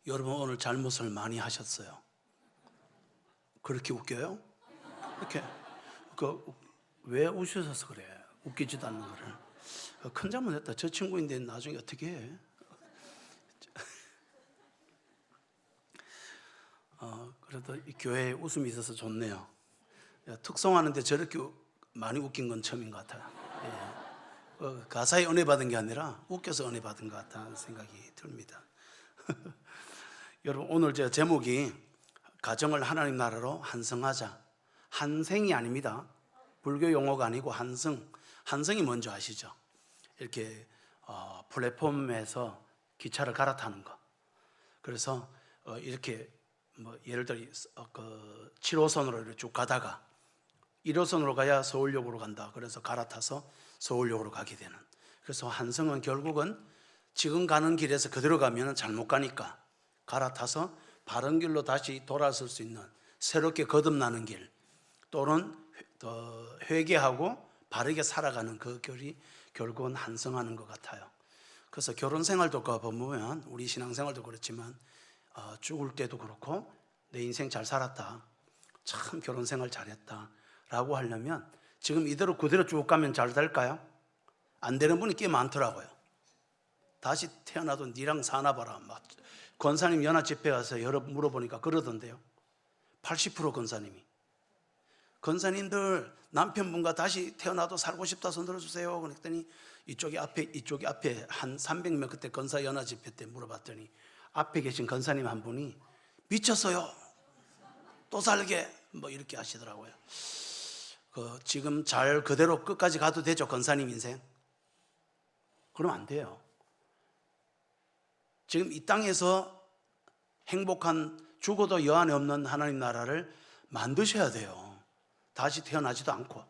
여러분 오늘 잘못을 많이 하셨어요. 그렇게 웃겨요? 이렇게 왜 웃으셔서 그래? 웃기지도 않는 거를. 큰 잘못했다. 저 친구인데 나중에 어떻게 해? 그래도 이 교회에 웃음이 있어서 좋네요. 특송하는데 저렇게 많이 웃긴 건 처음인 것 같아요. 가사에 은혜 받은 게 아니라 웃겨서 은혜 받은 것 같다는 생각이 듭니다. 여러분 오늘 제 제목이 가정을 하나님 나라로 한성하자. 한생이 아닙니다. 불교 용어가 아니고 한성. 한성이 뭔지 아시죠? 이렇게 플랫폼에서 기차를 갈아타는 거. 그래서 이렇게 뭐 예를 들어 7호선으로 이렇게 쭉 가다가 1호선으로 가야 서울역으로 간다. 그래서 갈아타서 서울역으로 가게 되는. 그래서 한성은 결국은 지금 가는 길에서 그대로 가면 잘못 가니까 갈아타서 바른 길로 다시 돌아설 수 있는 새롭게 거듭나는 길, 또는 회개하고 바르게 살아가는 그 길이 결국은 한성하는 것 같아요. 그래서 결혼 생활도 보면 우리 신앙생활도 그렇지만 죽을 때도 그렇고 내 인생 잘 살았다, 참 결혼 생활 잘했다 라고 하려면 지금 이대로 그대로 쭉 가면 잘 될까요? 안 되는 분이 꽤 많더라고요. 다시 태어나도 니랑 사나 봐라. 막 권사님 연합 집회 가서 여러 물어보니까 그러던데요. 80% 권사님들 남편분과 다시 태어나도 살고 싶다 손 들어주세요. 그랬더니 이쪽이 앞에 한 300명 그때 권사 연합 집회 때 물어봤더니 앞에 계신 권사님 한 분이 미쳤어요. 또 살게 뭐 이렇게 하시더라고요. 지금 잘 그대로 끝까지 가도 되죠? 권사님 인생? 그러면 안 돼요. 지금 이 땅에서 행복한, 죽어도 여한이 없는 하나님 나라를 만드셔야 돼요. 다시 태어나지도 않고.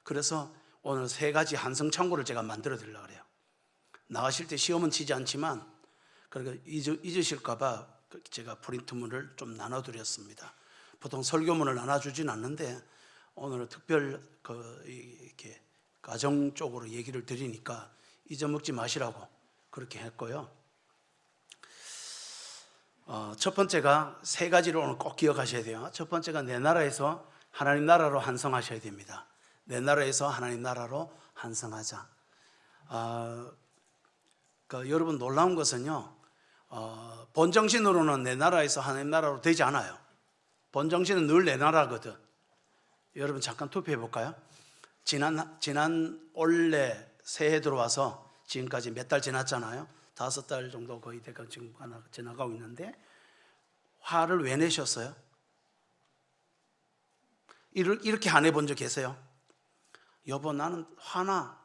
그래서 오늘 3가지 한성창고를 제가 만들어 드리려고 그래요. 나가실 때 시험은 치지 않지만 그러니까 잊으실까 봐 제가 프린트문을 좀 나눠드렸습니다. 보통 설교문을 나눠주진 않는데 오늘은 특별 이렇게 가정 쪽으로 얘기를 드리니까 잊어먹지 마시라고 그렇게 했고요. 첫 번째가 3가지를 오늘 꼭 기억하셔야 돼요. 첫 번째가 내 나라에서 하나님 나라로 한성하셔야 됩니다. 내 나라에서 하나님 나라로 한성하자. 여러분 놀라운 것은요, 본정신으로는 내 나라에서 하나님 나라로 되지 않아요. 본정신은 늘 내 나라거든. 여러분 잠깐 투표해 볼까요? 지난 올해 새해 들어와서 지금까지 몇 달 지났잖아요. 5달 정도 거의 돼가 지금 하나 지나가고 있는데 화를 왜 내셨어요? 이렇게 안 해본 적 계세요? 여보 나는 화나.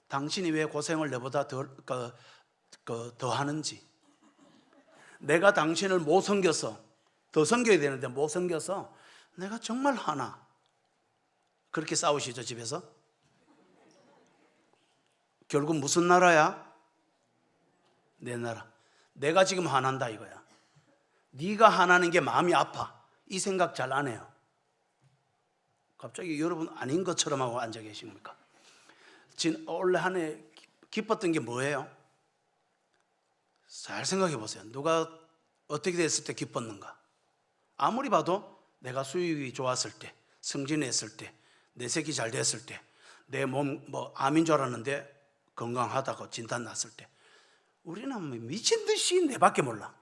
당신이 왜 고생을 내보다 더 하는지. 내가 당신을 못 섬겨서, 더 섬겨야 되는데 못 섬겨서 내가 정말 화나. 그렇게 싸우시죠 집에서? 결국 무슨 나라야? 내 나라. 내가 지금 화난다 이거야. 네가 화나는 게 마음이 아파. 이 생각 잘 안 해요. 갑자기 여러분 아닌 것처럼 하고 앉아 계십니까? 올해 한 해 기뻤던 게 뭐예요? 잘 생각해 보세요. 누가 어떻게 됐을 때 기뻤는가? 아무리 봐도 내가 수익이 좋았을 때, 승진했을 때, 내 새끼 잘 됐을 때, 내 몸 암인 줄 알았는데 건강하다고 진단 났을 때, 우리는 미친 듯이 내밖에 몰라.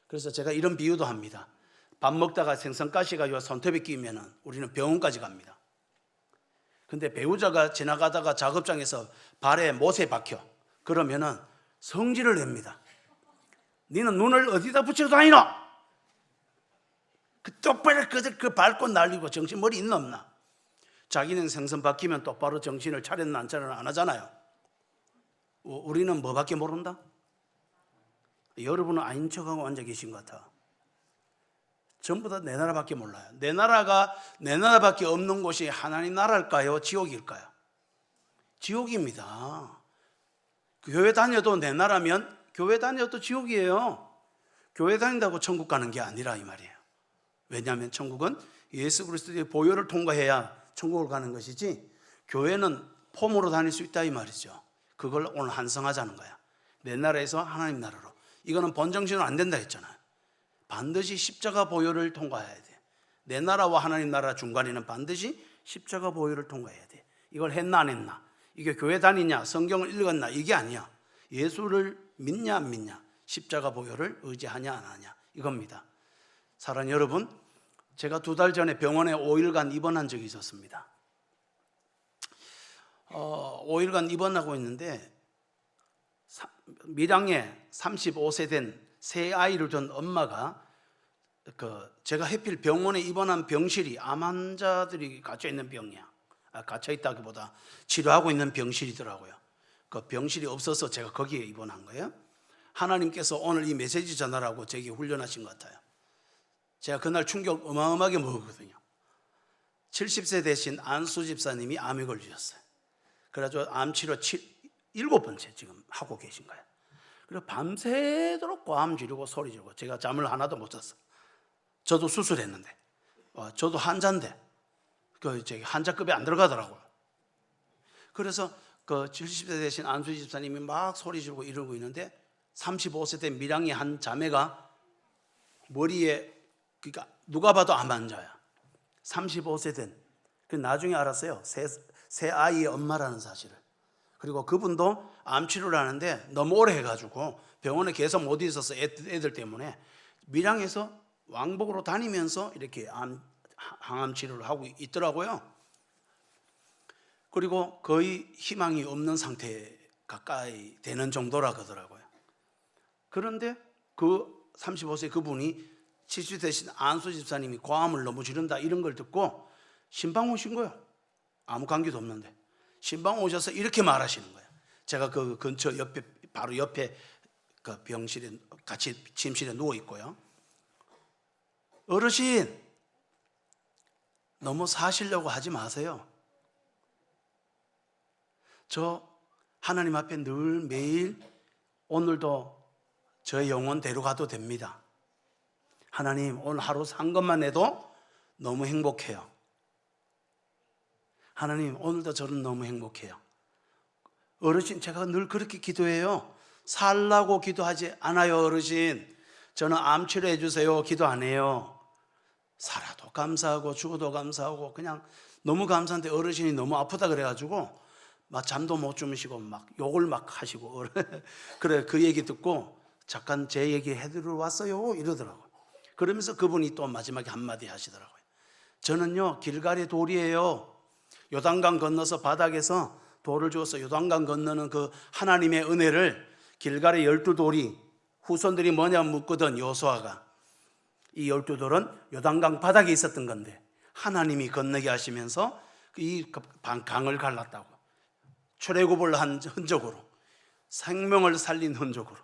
그래서 제가 이런 비유도 합니다. 밥 먹다가 생선가시가 손톱에 끼면 우리는 병원까지 갑니다. 근데 배우자가 지나가다가 작업장에서 발에 못에 박혀. 그러면은 성질을 냅니다. 너는 눈을 어디다 붙이고 다니노? 똑바로 그 밟고 날리고 정신 머리 있나 없나? 자기는 생선 박히면 똑바로 정신을 차렸나 안 차렸나 안 하잖아요. 우리는 뭐밖에 모른다? 여러분은 아닌 척하고 앉아 계신 것 같아. 전부 다 내 나라밖에 몰라요. 내 나라밖에 없는 곳이 하나님 나라일까요? 지옥일까요? 지옥입니다. 교회 다녀도 내 나라면 교회 다녀도 지옥이에요. 교회 다닌다고 천국 가는 게 아니라 이 말이에요. 왜냐하면 천국은 예수 그리스도의 보혈을 통과해야 천국을 가는 것이지, 교회는 폼으로 다닐 수 있다 이 말이죠. 그걸 오늘 한성하자는 거야. 내 나라에서 하나님 나라로. 이거는 번정신은 안 된다 했잖아요. 반드시 십자가 보혈을 통과해야 돼. 내 나라와 하나님 나라 중간에는 반드시 십자가 보혈을 통과해야 돼. 이걸 했나 안 했나, 이게 교회 다니냐, 성경을 읽었나, 이게 아니야. 예수를 믿냐 안 믿냐, 십자가 보혈을 의지하냐 안 하냐, 이겁니다. 사랑하는 여러분, 제가 2달 전에 병원에 5일간 입원한 적이 있었습니다. 5일간 입원하고 있는데 밀양에 35세 된 새 아이를 둔 엄마가, 제가 하필 병원에 입원한 병실이 암 환자들이 갇혀 있는 병이야. 갇혀 있다기보다 치료하고 있는 병실이더라고요. 그 병실이 없어서 제가 거기에 입원한 거예요. 하나님께서 오늘 이 메시지 전하라고 제게 훈련하신 것 같아요. 제가 그날 충격 어마어마하게 먹었거든요. 70세 되신 안수 집사님이 암에 걸리셨어요. 그래가지고 암치료 7번째 지금 하고 계신 거예요. 그래서 밤새도록 고함 지르고 소리 지르고, 제가 잠을 하나도 못 잤어요. 저도 수술했는데, 저도 환자인데 환자급에 안 들어가더라고요. 그래서 그 70세 되신 안수 집사님이 막 소리 지르고 이러고 있는데 35세 된 밀양의 한 자매가 머리에, 그러니까 누가 봐도 암 환자야. 35세 된. 나중에 알았어요. 새 아이의 엄마라는 사실을. 그리고 그분도 암 치료를 하는데 너무 오래 해가지고 병원에 계속 못 있어서 애들 때문에 밀양에서 왕복으로 다니면서 이렇게 항암 치료를 하고 있더라고요. 그리고 거의 희망이 없는 상태에 가까이 되는 정도라 그러더라고요. 그런데 그 35세 그분이 70 되신 안수 집사님이 고함을 너무 지른다 이런 걸 듣고 신방 오신 거예요. 아무 관계도 없는데 신방 오셔서 이렇게 말하시는 거예요. 제가 그 근처 옆에, 바로 옆에 그 병실에 같이 침실에 누워 있고요. 어르신, 너무 사시려고 하지 마세요. 저 하나님 앞에 늘 매일, 오늘도 저의 영혼 데려가도 됩니다. 하나님, 오늘 하루 산 것만 해도 너무 행복해요. 하나님, 오늘도 저는 너무 행복해요. 어르신, 제가 늘 그렇게 기도해요. 살라고 기도하지 않아요. 어르신, 저는 암 치료해 주세요 기도 안 해요. 살아도 감사하고 죽어도 감사하고 그냥 너무 감사한데 어르신이 너무 아프다 그래가지고 막 잠도 못 주무시고 막 욕을 막 하시고 그래, 그 얘기 듣고 잠깐 제 얘기 해드리러 왔어요 이러더라고요. 그러면서 그분이 또 마지막에 한마디 하시더라고요. 저는요, 길갈의 돌이에요. 요단강 건너서 바닥에서 돌을 주어서 요단강 건너는 그 하나님의 은혜를 길갈의 12돌이, 후손들이 뭐냐 묻거든 여호수아가. 이 12돌은 요단강 바닥에 있었던 건데 하나님이 건너게 하시면서 이 강을 갈랐다고. 출애굽을 한 흔적으로, 생명을 살린 흔적으로,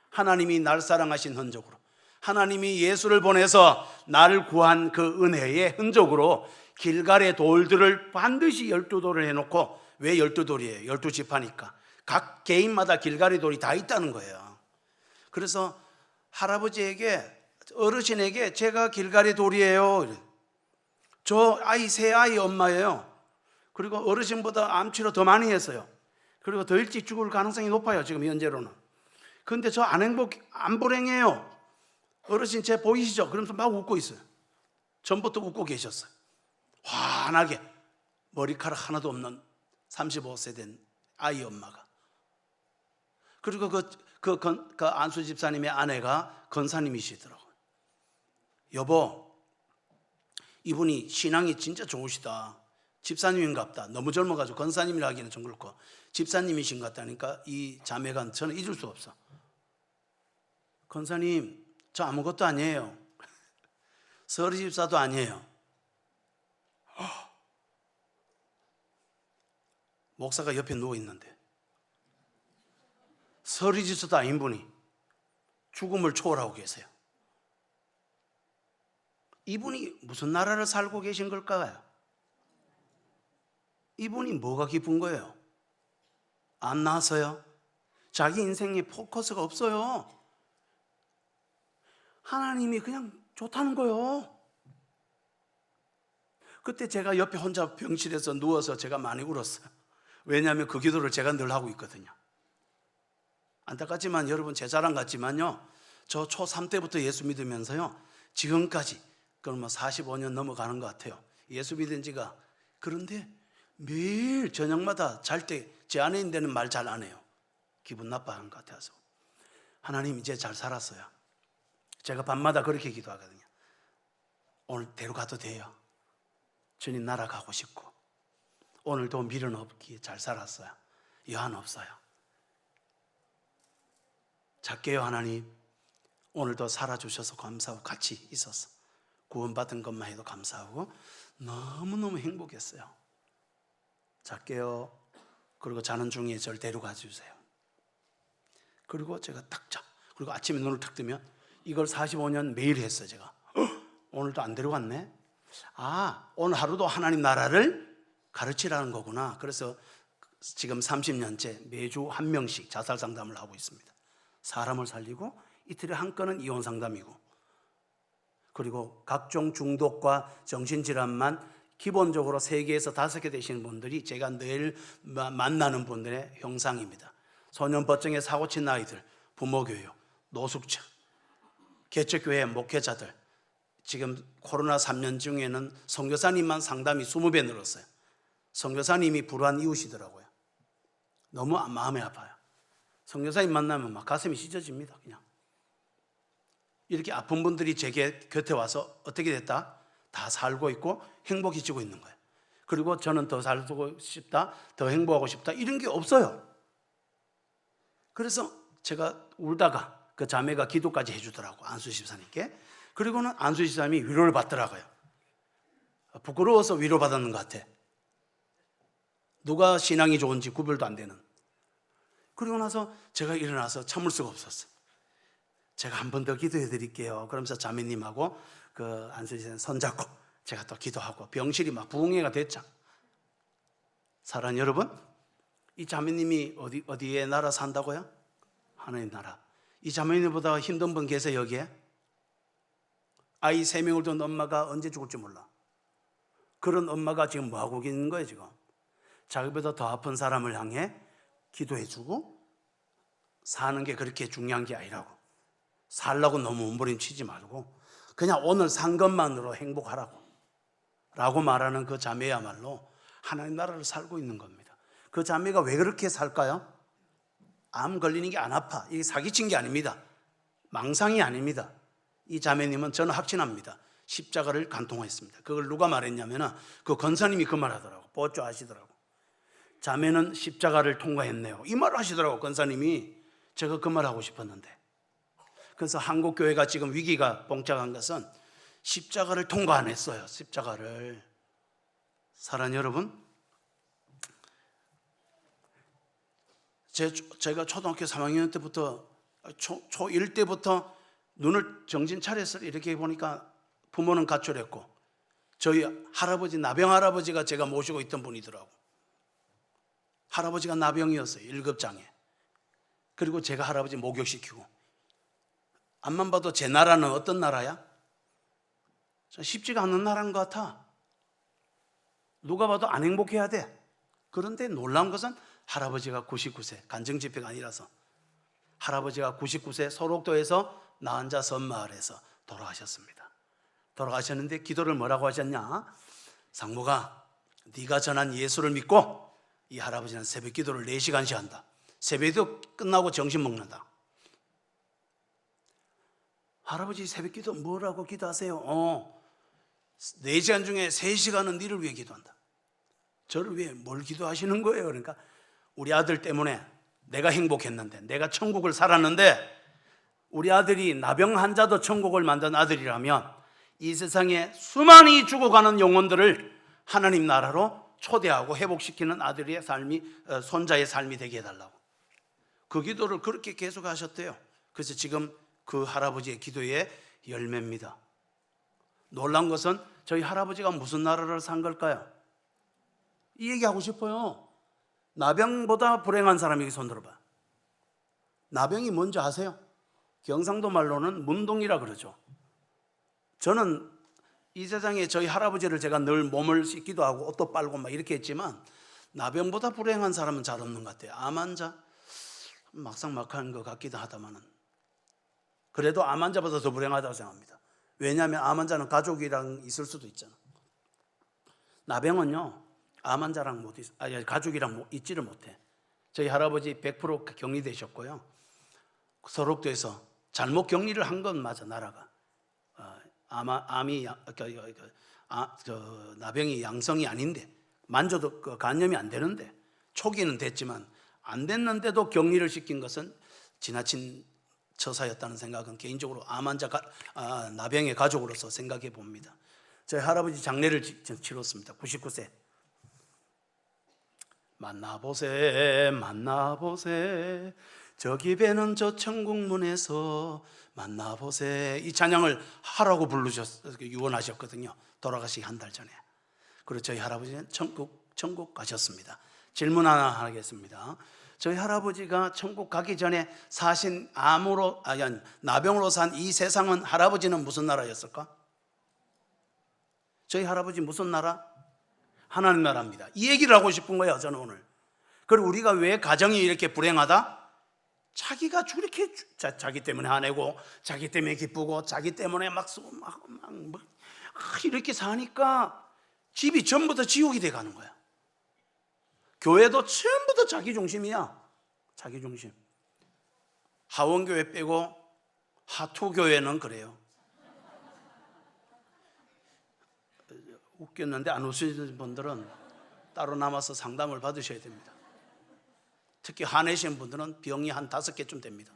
하나님이 날 사랑하신 흔적으로, 하나님이 예수를 보내서 나를 구한 그 은혜의 흔적으로 길갈의 돌들을 반드시 12돌을 해놓고, 왜 12돌이에요? 12지파니까 각 개인마다 길갈의 돌이 다 있다는 거예요. 그래서 할아버지에게, 어르신에게 제가 길갈의 돌이에요. 저 아이, 새 아이 엄마예요. 그리고 어르신보다 암치료 더 많이 했어요. 그리고 더 일찍 죽을 가능성이 높아요 지금 현재로는. 그런데 저 안 불행해요. 어르신 제 보이시죠? 그러면서 막 웃고 있어요. 전부터 웃고 계셨어요. 환하게, 머리카락 하나도 없는 35세 된 아이 엄마가. 그리고 그 안수 집사님의 아내가 권사님이시더라고요. 여보, 이분이 신앙이 진짜 좋으시다. 집사님인갑다. 너무 젊어가지고 권사님이라 하기는 좀 그렇고 집사님이신 것 같다니까 이 자매가 저는 잊을 수 없어. 권사님, 저 아무것도 아니에요. 서리 집사도 아니에요. 목사가 옆에 누워 있는데 서리 집사도 아닌 분이 죽음을 초월하고 계세요. 이분이 무슨 나라를 살고 계신 걸까요? 이분이 뭐가 기쁜 거예요? 안 나서요? 자기 인생에 포커스가 없어요. 하나님이 그냥 좋다는 거예요. 그때 제가 옆에 혼자 병실에서 누워서 제가 많이 울었어요. 왜냐하면 그 기도를 제가 늘 하고 있거든요. 안타깝지만 여러분 제 자랑 같지만요, 저 초3 때부터 예수 믿으면서요 지금까지 그러면 45년 넘어가는 것 같아요. 예수 믿은 지가. 그런데 매일 저녁마다 잘 때 제 안에 있는 데는 말 잘 안 해요. 기분 나빠하는 것 같아서. 하나님 이제 잘 살았어요. 제가 밤마다 그렇게 기도하거든요. 오늘 데려가도 돼요. 주님 날아가고 싶고 오늘도 미련 없기에 잘 살았어요. 여한 없어요. 작게요 하나님, 오늘도 살아주셔서 감사하고 같이 있어서 구원받은 것만 해도 감사하고 너무너무 행복했어요. 작게요. 그리고 자는 중에 저를 데려가 주세요. 그리고 제가 딱 자. 그리고 아침에 눈을 탁 뜨면 이걸 45년 매일 했어요. 제가 오늘도 안 데려갔네. 오늘 하루도 하나님 나라를 가르치라는 거구나. 그래서 지금 30년째 매주 한 명씩 자살 상담을 하고 있습니다. 사람을 살리고 이틀에 한 건은 이혼 상담이고, 그리고 각종 중독과 정신질환만 기본적으로 3개에서 5개 되시는 분들이 제가 늘 만나는 분들의 형상입니다. 소년법정에 사고친 아이들, 부모교육, 노숙자, 개척교회 목회자들. 지금 코로나 3년 중에는 선교사님만 상담이 20배 늘었어요. 선교사님이 불우한 이웃이더라고요. 너무 마음이 아파요. 선교사님 만나면 막 가슴이 찢어집니다. 그냥 이렇게 아픈 분들이 제 곁에 와서 어떻게 됐다? 다 살고 있고 행복해지고 있는 거예요. 그리고 저는 더 살고 싶다, 더 행복하고 싶다, 이런 게 없어요. 그래서 제가 울다가 그 자매가 기도까지 해주더라고, 안수 집사님께. 그리고는 안수 집사님이 위로를 받더라고요. 부끄러워서 위로받았는 것 같아. 누가 신앙이 좋은지 구별도 안 되는. 그리고 나서 제가 일어나서 참을 수가 없었어요. 제가 한 번 더 기도해 드릴게요. 그러면서 자매님하고 그 안수 집사님 손잡고 제가 또 기도하고 병실이 막 부흥회가 됐죠. 사랑하는 여러분, 이 자매님이 어디에 나라 산다고요? 하나님 나라. 이 자매님보다 힘든 분 계세요 여기에? 아이 3명을 둔 엄마가 언제 죽을지 몰라. 그런 엄마가 지금 뭐하고 있는 거예요 지금? 자기보다 더 아픈 사람을 향해 기도해주고 사는 게 그렇게 중요한 게 아니라고. 살라고 너무 몸부림치지 말고 그냥 오늘 산 것만으로 행복하라고 라고 말하는 그 자매야말로 하나님 나라를 살고 있는 겁니다. 그 자매가 왜 그렇게 살까요? 암 걸리는 게 안 아파. 이게 사기친 게 아닙니다. 망상이 아닙니다. 이 자매님은 저는 확신합니다. 십자가를 간통했습니다. 그걸 누가 말했냐면 그 권사님이 그 말 하더라고. 보조 하시더라고. 자매는 십자가를 통과했네요. 이 말 하시더라고 권사님이. 제가 그 말 하고 싶었는데. 그래서 한국교회가 지금 위기가 봉착한 것은 십자가를 통과 안 했어요. 십자가를. 사랑하는 여러분, 제가 초등학교 3학년 때부터 초1 때부터 눈을 정신 차렸을 때 이렇게 보니까 부모는 가출했고 저희 할아버지, 나병 할아버지가 제가 모시고 있던 분이더라고. 할아버지가 나병이었어요. 1급장애. 그리고 제가 할아버지 목욕시키고. 앞만 봐도 제 나라는 어떤 나라야? 쉽지가 않은 나라인 것 같아. 누가 봐도 안 행복해야 돼. 그런데 놀라운 것은 할아버지가 99세, 간증집회가 아니라서 할아버지가 99세 소록도에서 나한자 섬마을에서 돌아가셨습니다. 돌아가셨는데 기도를 뭐라고 하셨냐? 상무가 네가 전한 예수를 믿고 이 할아버지는 새벽 기도를 4시간씩 한다. 새벽도 끝나고 점심 먹는다. 할아버지 새벽 기도 뭐라고 기도하세요? 4시간 중에 3시간은 너를 위해 기도한다. 저를 위해 뭘 기도하시는 거예요? 그러니까 우리 아들 때문에 내가 행복했는데, 내가 천국을 살았는데, 우리 아들이 나병 환자도 천국을 만든 아들이라면 이 세상에 수많이 죽어가는 영혼들을 하나님 나라로 초대하고 회복시키는 아들의 삶이, 손자의 삶이 되게 해달라고. 그 기도를 그렇게 계속 하셨대요. 그래서 지금 그 할아버지의 기도의 열매입니다. 놀란 것은 저희 할아버지가 무슨 나라를 산 걸까요? 이 얘기하고 싶어요. 나병보다 불행한 사람에게 손 들어봐. 나병이 뭔지 아세요? 경상도 말로는 문동이라 그러죠. 저는 이 세상에 저희 할아버지를 제가 늘 몸을 씻기도 하고 옷도 빨고 막 이렇게 했지만 나병보다 불행한 사람은 잘 없는 것 같아요. 암 환자, 막상막하는 것 같기도 하다마는 그래도 암 환자보다 더 불행하다고 생각합니다. 왜냐하면 암 환자는 가족이랑 있을 수도 있잖아. 나병은요 암 환자랑 가족이랑 있지를 못해. 저희 할아버지 100% 격리되셨고요. 소록도에서 잘못 격리를 한 건 맞아. 나라가 나병이 양성이 아닌데 만져도 감염이 안 되는데 초기는 됐지만 안 됐는데도 격리를 시킨 것은 지나친 처사였다는 생각은 개인적으로 암 환자 나병의 가족으로서 생각해 봅니다. 저희 할아버지 장례를 치렀습니다. 99세. 만나보세 만나보세 저기 배는 저 천국문에서 만나보세, 이 찬양을 하라고 유언하셨거든요. 돌아가시기 한 달 전에. 그리고 저희 할아버지는 천국 가셨습니다. 질문 하나 하겠습니다. 저희 할아버지가 천국 가기 전에 사신 나병으로 산 이 세상은 할아버지는 무슨 나라였을까? 저희 할아버지 무슨 나라? 하나님 나라입니다. 이 얘기를 하고 싶은 거예요, 저는 오늘. 그리고 우리가 왜 가정이 이렇게 불행하다? 자기가 저렇게 자기 때문에 화내고 자기 때문에 기쁘고 자기 때문에 이렇게 사니까 집이 전부 다 지옥이 돼 가는 거야. 교회도 전부 다 자기 중심이야. 자기 중심. 하원교회 빼고 하투교회는 그래요. 웃겼는데 안 웃으시는 분들은 따로 남아서 상담을 받으셔야 됩니다. 특히 화내신 분들은 병이 한 5개쯤 됩니다.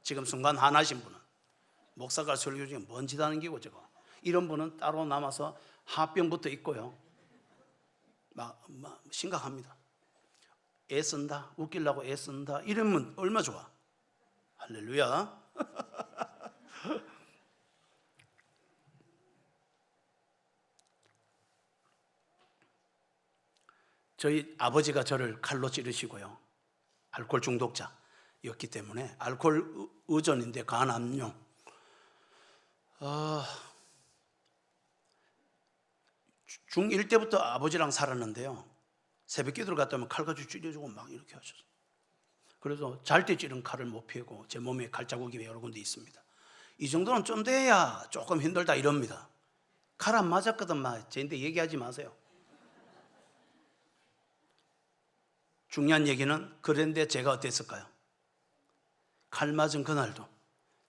지금 순간 화나신 분은 목사가 설교 중에 뭔 짓 하는 기고 저거, 이런 분은 따로 남아서 화병부터 있고요. 심각합니다. 애쓴다, 웃기려고 애쓴다, 이러면 얼마 좋아. 할렐루야. 저희 아버지가 저를 칼로 찌르시고요. 알코올 중독자였기 때문에, 알코올 의존인데 간암용. 중1 때부터 아버지랑 살았는데요. 새벽 기도를 갔다 오면 칼 가지고 찌려주고 막 이렇게 하셨어요. 그래서 잘 때 찌른 칼을 못 피우고 제 몸에 칼자국이 여러 군데 있습니다. 이 정도는 좀 돼야 조금 힘들다 이럽니다. 칼 안 맞았거든 막 저한테 얘기하지 마세요. 중요한 얘기는, 그런데 제가 어땠을까요? 칼 맞은 그날도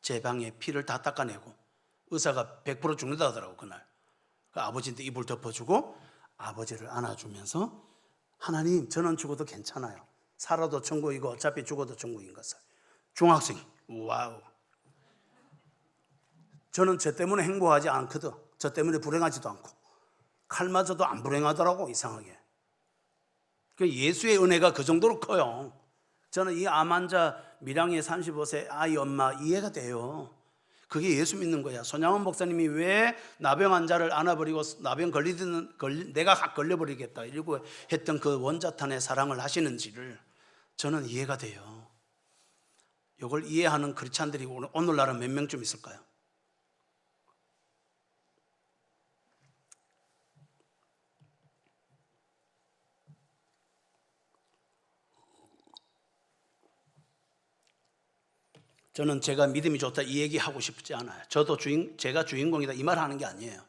제 방에 피를 다 닦아내고 의사가 100% 죽는다 하더라고. 그날 아버지한테 이불 덮어주고 아버지를 안아주면서, 하나님 저는 죽어도 괜찮아요. 살아도 천국이고 어차피 죽어도 천국인 것을. 중학생. 와우. 저는 저 때문에 행복하지 않거든. 저 때문에 불행하지도 않고. 칼 맞아도 안 불행하더라고, 이상하게. 예수의 은혜가 그 정도로 커요. 저는 이 암 환자 밀양의 35세 아이 엄마 이해가 돼요. 그게 예수 믿는 거야. 손양원 목사님이 왜 나병 환자를 안아버리고 나병 내가 걸려버리겠다 이러고 했던 그 원자탄의 사랑을 하시는지를 저는 이해가 돼요. 이걸 이해하는 크리스찬들이 오늘날은 몇 명쯤 있을까요? 저는 제가 믿음이 좋다 이 얘기 하고 싶지 않아요. 제가 주인공이다 이 말 하는 게 아니에요.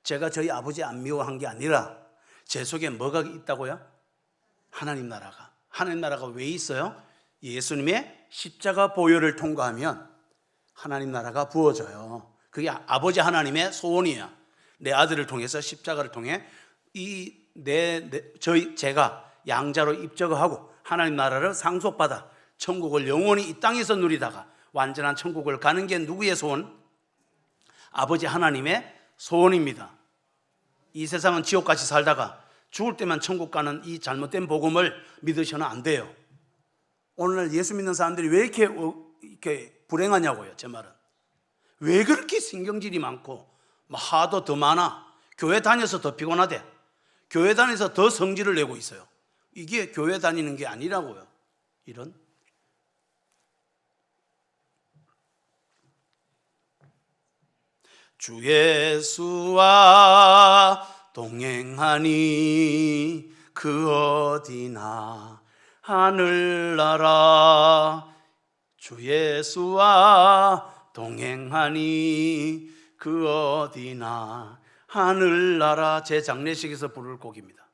제가 저희 아버지 안 미워한 게 아니라 제 속에 뭐가 있다고요? 하나님 나라가. 하나님 나라가 왜 있어요? 예수님의 십자가 보혈을 통과하면 하나님 나라가 부어져요. 그게 아버지 하나님의 소원이야. 내 아들을 통해서, 십자가를 통해 제가 양자로 입적하고 하나님 나라를 상속받아 천국을 영원히 이 땅에서 누리다가 완전한 천국을 가는 게 누구의 소원? 아버지 하나님의 소원입니다. 이 세상은 지옥같이 살다가 죽을 때만 천국 가는 이 잘못된 복음을 믿으셔는 안 돼요. 오늘날 예수 믿는 사람들이 왜 이렇게 불행하냐고요. 제 말은 왜 그렇게 신경질이 많고 화도 더 많아? 교회 다녀서 더 피곤하대. 교회 다녀서 더 성질을 내고 있어요. 이게 교회 다니는 게 아니라고요. 이런 주 예수와 동행하니 그 어디나 하늘나라 주 예수와 동행하니 그 어디나 하늘나라. 제 장례식에서 부를 곡입니다.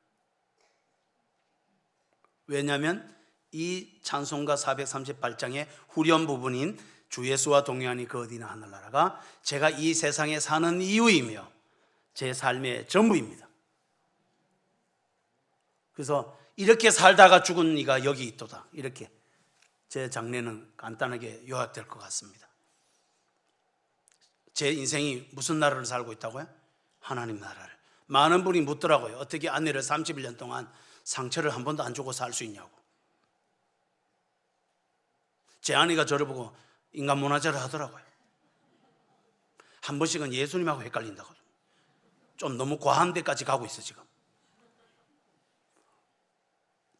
왜냐하면 이 찬송가 438장의 후렴 부분인 주 예수와 동행하니 그 어디나 하늘나라가 제가 이 세상에 사는 이유이며 제 삶의 전부입니다. 그래서 이렇게 살다가 죽은 이가 여기 있도다. 이렇게 제 장례는 간단하게 요약될 것 같습니다. 제 인생이 무슨 나라를 살고 있다고요? 하나님 나라를. 많은 분이 묻더라고요. 어떻게 아내를 31년 동안 상처를 한 번도 안 주고 살 수 있냐고. 제 아내가 저를 보고 인간 문화재를 하더라고요. 한 번씩은 예수님하고 헷갈린다고. 좀 너무 과한 데까지 가고 있어 지금.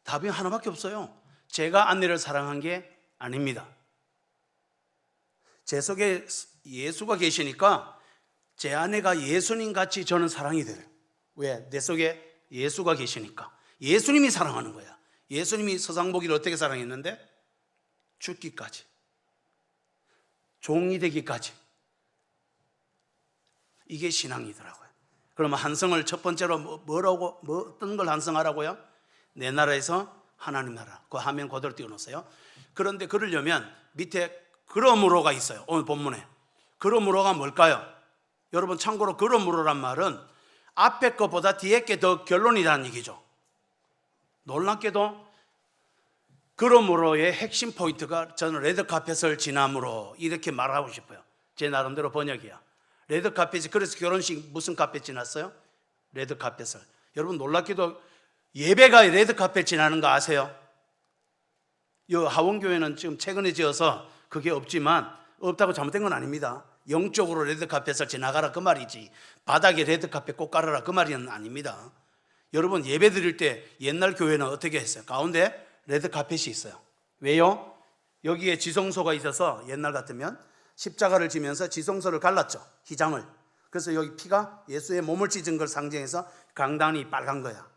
답이 하나밖에 없어요. 제가 아내를 사랑한 게 아닙니다. 제 속에 예수가 계시니까 제 아내가 예수님 같이 저는 사랑이 돼요. 왜? 내 속에 예수가 계시니까. 예수님이 사랑하는 거야. 예수님이 서상복이를 어떻게 사랑했는데? 죽기까지, 종이 되기까지. 이게 신앙이더라고요. 그러면 한성을 첫 번째로 뭐라고, 어떤 걸 한성하라고요? 내 나라에서 하나님 나라. 그 화면 그대로 띄워놓으세요. 그런데 그러려면 밑에 그러므로가 있어요. 오늘 본문에. 그러므로가 뭘까요? 여러분 참고로 그러므로란 말은 앞에 것보다 뒤에 게 더 결론이라는 얘기죠. 놀랍게도 그러므로의 핵심 포인트가 저는 레드카펫을 지남으로 이렇게 말하고 싶어요. 제 나름대로 번역이야. 레드카펫이, 그래서 결혼식 무슨 카펫 지났어요? 레드카펫을. 여러분 놀랍게도 예배가 레드카펫 지나는 거 아세요? 이 하원교회는 지금 최근에 지어서 그게 없지만, 없다고 잘못된 건 아닙니다. 영적으로 레드카펫을 지나가라 그 말이지, 바닥에 레드카펫 꼭 깔아라 그 말은 아닙니다. 여러분 예배 드릴 때 옛날 교회는 어떻게 했어요? 가운데 레드카펫이 있어요. 왜요? 여기에 지성소가 있어서 옛날 같으면 십자가를 지면서 지성소를 갈랐죠. 휘장을. 그래서 여기 피가 예수의 몸을 찢은 걸 상징해서 강단이 빨간 거야.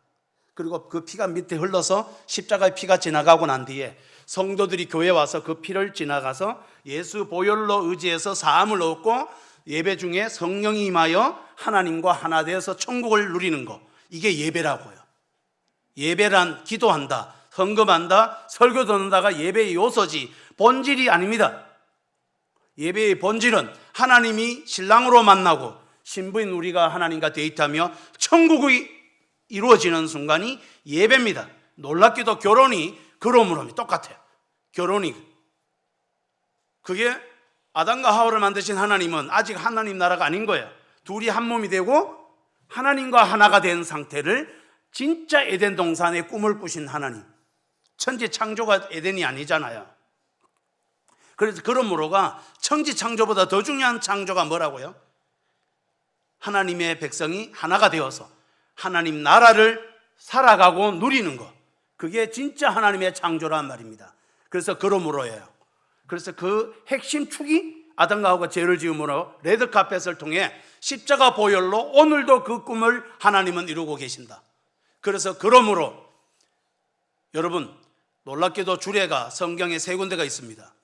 그리고 그 피가 밑에 흘러서 십자가의 피가 지나가고 난 뒤에 성도들이 교회에 와서 그 피를 지나가서 예수 보혈로 의지해서 사함을 얻고 예배 중에 성령이 임하여 하나님과 하나 되어서 천국을 누리는 거, 이게 예배라고요. 예배란 기도한다, 헌금한다, 설교 듣는다가 예배의 요소지 본질이 아닙니다. 예배의 본질은 하나님이 신랑으로 만나고 신부인 우리가 하나님과 데이트하며 천국이 이루어지는 순간이 예배입니다. 놀랍게도 결혼이 그러므로 똑같아요. 결혼이, 그게 아담과 하와를 만드신 하나님은 아직 하나님 나라가 아닌 거예요. 둘이 한 몸이 되고 하나님과 하나가 된 상태를, 진짜 에덴 동산의 꿈을 꾸신 하나님. 천지 창조가 에덴이 아니잖아요. 그래서 그러므로가 천지 창조보다 더 중요한 창조가 뭐라고요? 하나님의 백성이 하나가 되어서 하나님 나라를 살아가고 누리는 것, 그게 진짜 하나님의 창조란 말입니다. 그래서 그러므로예요. 그래서 그 핵심 축이 아담과 하와가 죄를 지음으로 레드카펫을 통해 십자가 보혈로 오늘도 그 꿈을 하나님은 이루고 계신다. 그래서 그러므로 여러분 놀랍게도 주례가 성경에 세 군데가 있습니다.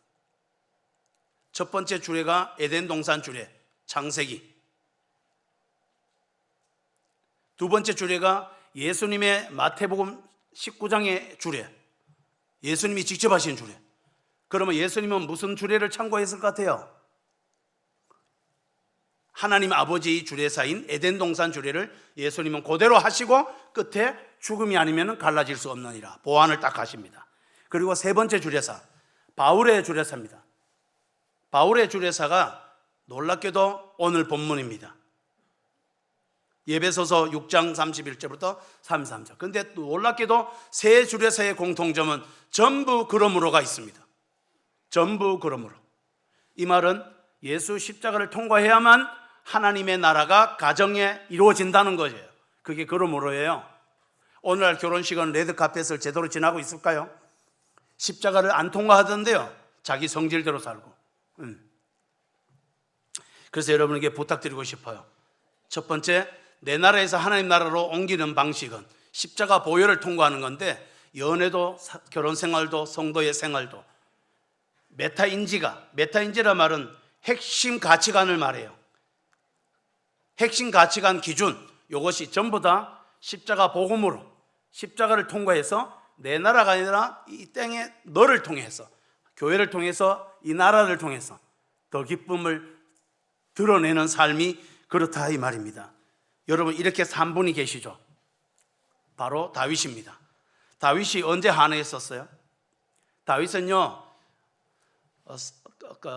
첫 번째 주례가 에덴 동산 주례, 창세기. 두 번째 주례가 예수님의 마태복음 19장의 주례, 예수님이 직접 하신 주례. 그러면 예수님은 무슨 주례를 참고했을 것 같아요? 하나님 아버지의 주례사인 에덴 동산 주례를 예수님은 그대로 하시고 끝에 죽음이 아니면 갈라질 수 없느니라 보완을 딱 하십니다. 그리고 세 번째 주례사, 바울의 주례사입니다. 바울의 주례사가 놀랍게도 오늘 본문입니다. 예배소서 6장 31절부터 33절. 그런데 놀랍게도 세 주례사의 공통점은 전부 그러므로가 있습니다. 전부 그러므로. 이 말은 예수 십자가를 통과해야만 하나님의 나라가 가정에 이루어진다는 거예요. 그게 그러므로예요. 오늘날 결혼식은 레드카펫을 제대로 지나고 있을까요? 십자가를 안 통과하던데요. 자기 성질대로 살고. 그래서 여러분에게 부탁드리고 싶어요. 첫 번째, 내 나라에서 하나님 나라로 옮기는 방식은 십자가 보혈을 통과하는 건데, 연애도 결혼 생활도 성도의 생활도 메타인지라 말은 핵심 가치관을 말해요. 핵심 가치관 기준, 이것이 전부 다 십자가 복음으로 십자가를 통과해서 내 나라가 아니라 이 땅에 너를 통해서, 교회를 통해서, 이 나라를 통해서 더 기쁨을 드러내는 삶이 그렇다 이 말입니다. 여러분, 이렇게 3분이 계시죠. 바로 다윗입니다. 다윗이 언제 한해했었어요? 다윗은요,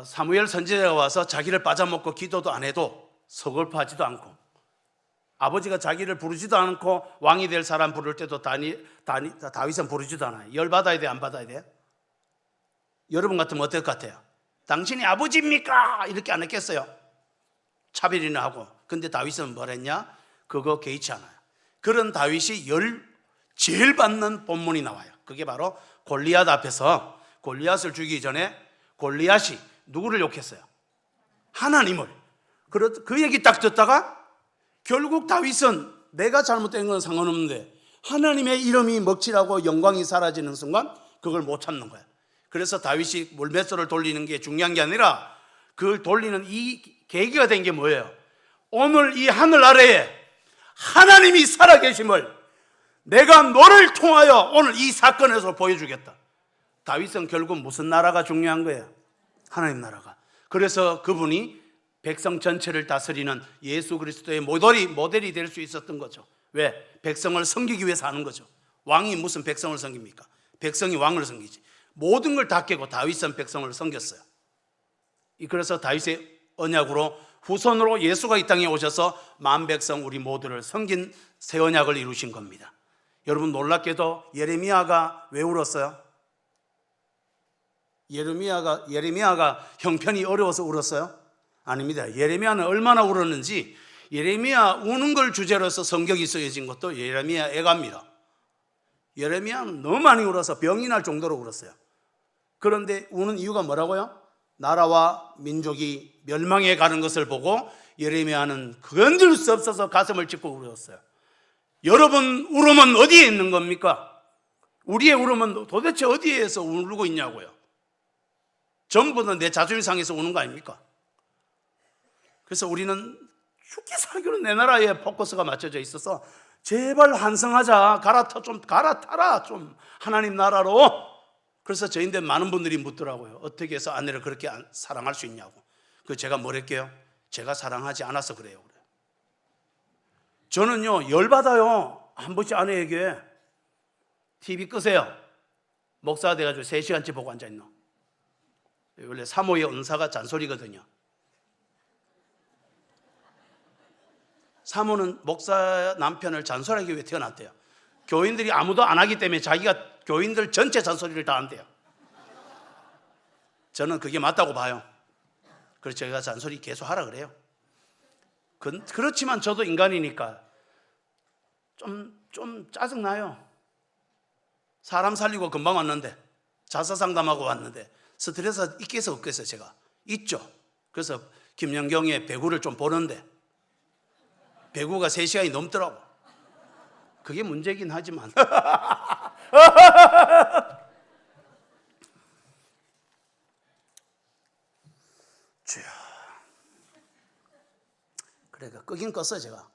사무엘 선지자가 와서 자기를 빠져먹고 기도도 안 해도 서글퍼하지도 않고, 아버지가 자기를 부르지도 않고 왕이 될 사람 부를 때도 다윗은 부르지도 않아요. 열 받아야 돼, 안 받아야 돼? 여러분 같으면 어떨 것 같아요? 당신이 아버지입니까? 이렇게 안 했겠어요? 차별이나 하고. 근데 다윗은 뭘 했냐? 그거 개의치 않아요. 그런 다윗이 제일 받는 본문이 나와요. 그게 바로 골리앗 앞에서, 골리앗을 죽이기 전에 골리앗이 누구를 욕했어요? 하나님을. 그 얘기 딱 듣다가 결국 다윗은 내가 잘못된 건 상관없는데 하나님의 이름이 먹칠하고 영광이 사라지는 순간 그걸 못 참는 거야. 그래서 다윗이 물맷소를 돌리는 게 중요한 게 아니라 그걸 돌리는 이 계기가 된 게 뭐예요? 오늘 이 하늘 아래에 하나님이 살아계심을 내가 너를 통하여 오늘 이 사건에서 보여주겠다. 다윗은 결국 무슨 나라가 중요한 거예요? 하나님 나라가. 그래서 그분이 백성 전체를 다스리는 예수 그리스도의 모델이 될 수 있었던 거죠. 왜? 백성을 섬기기 위해서 하는 거죠. 왕이 무슨 백성을 섬깁니까? 백성이 왕을 섬기지. 모든 걸 다 깨고 다윗은 백성을 섬겼어요. 그래서 다윗의 언약으로 후손으로 예수가 이 땅에 오셔서 만백성 우리 모두를 섬긴 새 언약을 이루신 겁니다. 여러분, 놀랍게도 예레미야가 왜 울었어요? 예레미야가 형편이 어려워서 울었어요? 아닙니다. 예레미야는 얼마나 울었는지, 예레미야 우는 걸 주제로 해서 성경이 쓰여진 것도 예레미야 애가입니다. 예레미야는 너무 많이 울어서 병이 날 정도로 울었어요. 그런데 우는 이유가 뭐라고요? 나라와 민족이 멸망해 가는 것을 보고 예레미야는 건들 수 없어서 가슴을 찢고 울었어요. 여러분 울음은 어디에 있는 겁니까? 우리의 울음은 도대체 어디에서 울고 있냐고요? 전부 다 내 자존심 상해서 우는 거 아닙니까? 그래서 우리는 죽기 살기로 내 나라에 포커스가 맞춰져 있어서 제발 환성하자, 갈아타라 좀 하나님 나라로. 그래서 저인데 많은 분들이 묻더라고요. 어떻게 해서 아내를 그렇게 사랑할 수 있냐고. 그 제가 뭐랬게요? 제가 사랑하지 않아서 그래요. 저는요 열받아요. 한 번씩 아내에게 TV 끄세요. 목사가 돼가지고 3시간째 보고 앉아있노. 원래 사모의 은사가 잔소리거든요. 사모는 목사 남편을 잔소리하기 위해 태어났대요. 교인들이 아무도 안 하기 때문에 자기가 교인들 전체 잔소리를 다 한대요. 저는 그게 맞다고 봐요. 그래서 제가 잔소리 계속 하라 그래요. 그렇지만 저도 인간이니까 좀 짜증나요. 사람 살리고 금방 왔는데, 자서 상담하고 왔는데 스트레스 있겠어 없겠어요? 제가 있죠. 그래서 김연경의 배구를 좀 보는데 배구가 3시간이 넘더라고. 그게 문제긴 하지만 주여. 그러니까 끄긴 껐어요. 제가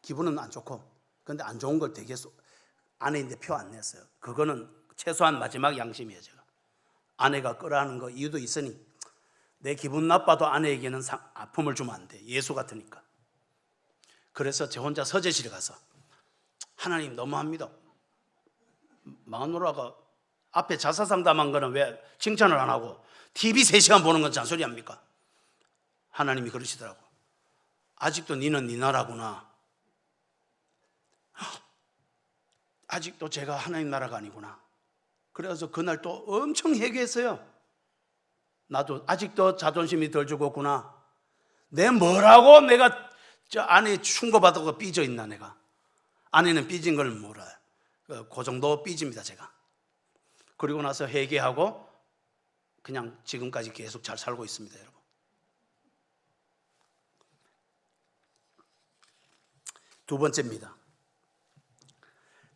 기분은 안 좋고, 근데 안 좋은 걸 되게 아내 있는데 표 안 냈어요. 그거는 최소한 마지막 양심이에요. 제가 아내가 끄라는 거 이유도 있으니 내 기분 나빠도 아내에게는 아픔을 주면 안 돼. 예수 같으니까. 그래서 제 혼자 서재실에 가서 하나님 너무합니다. 마누라가 앞에 자사상담한 거는 왜 칭찬을 안 하고 TV 3시간 보는 건 잔소리 합니까? 하나님이 그러시더라고. 아직도 니는 니 나라구나. 아직도 제가 하나님 나라가 아니구나. 그래서 그날 또 엄청 회개했어요. 나도 아직도 자존심이 덜 죽었구나. 내 뭐라고 내가 저 아내 충고받고 삐져 있나. 내가 아내는 삐진 걸 몰라요. 그 정도 삐집니다 제가. 그리고 나서 회개하고 그냥 지금까지 계속 잘 살고 있습니다. 여러분, 두 번째입니다.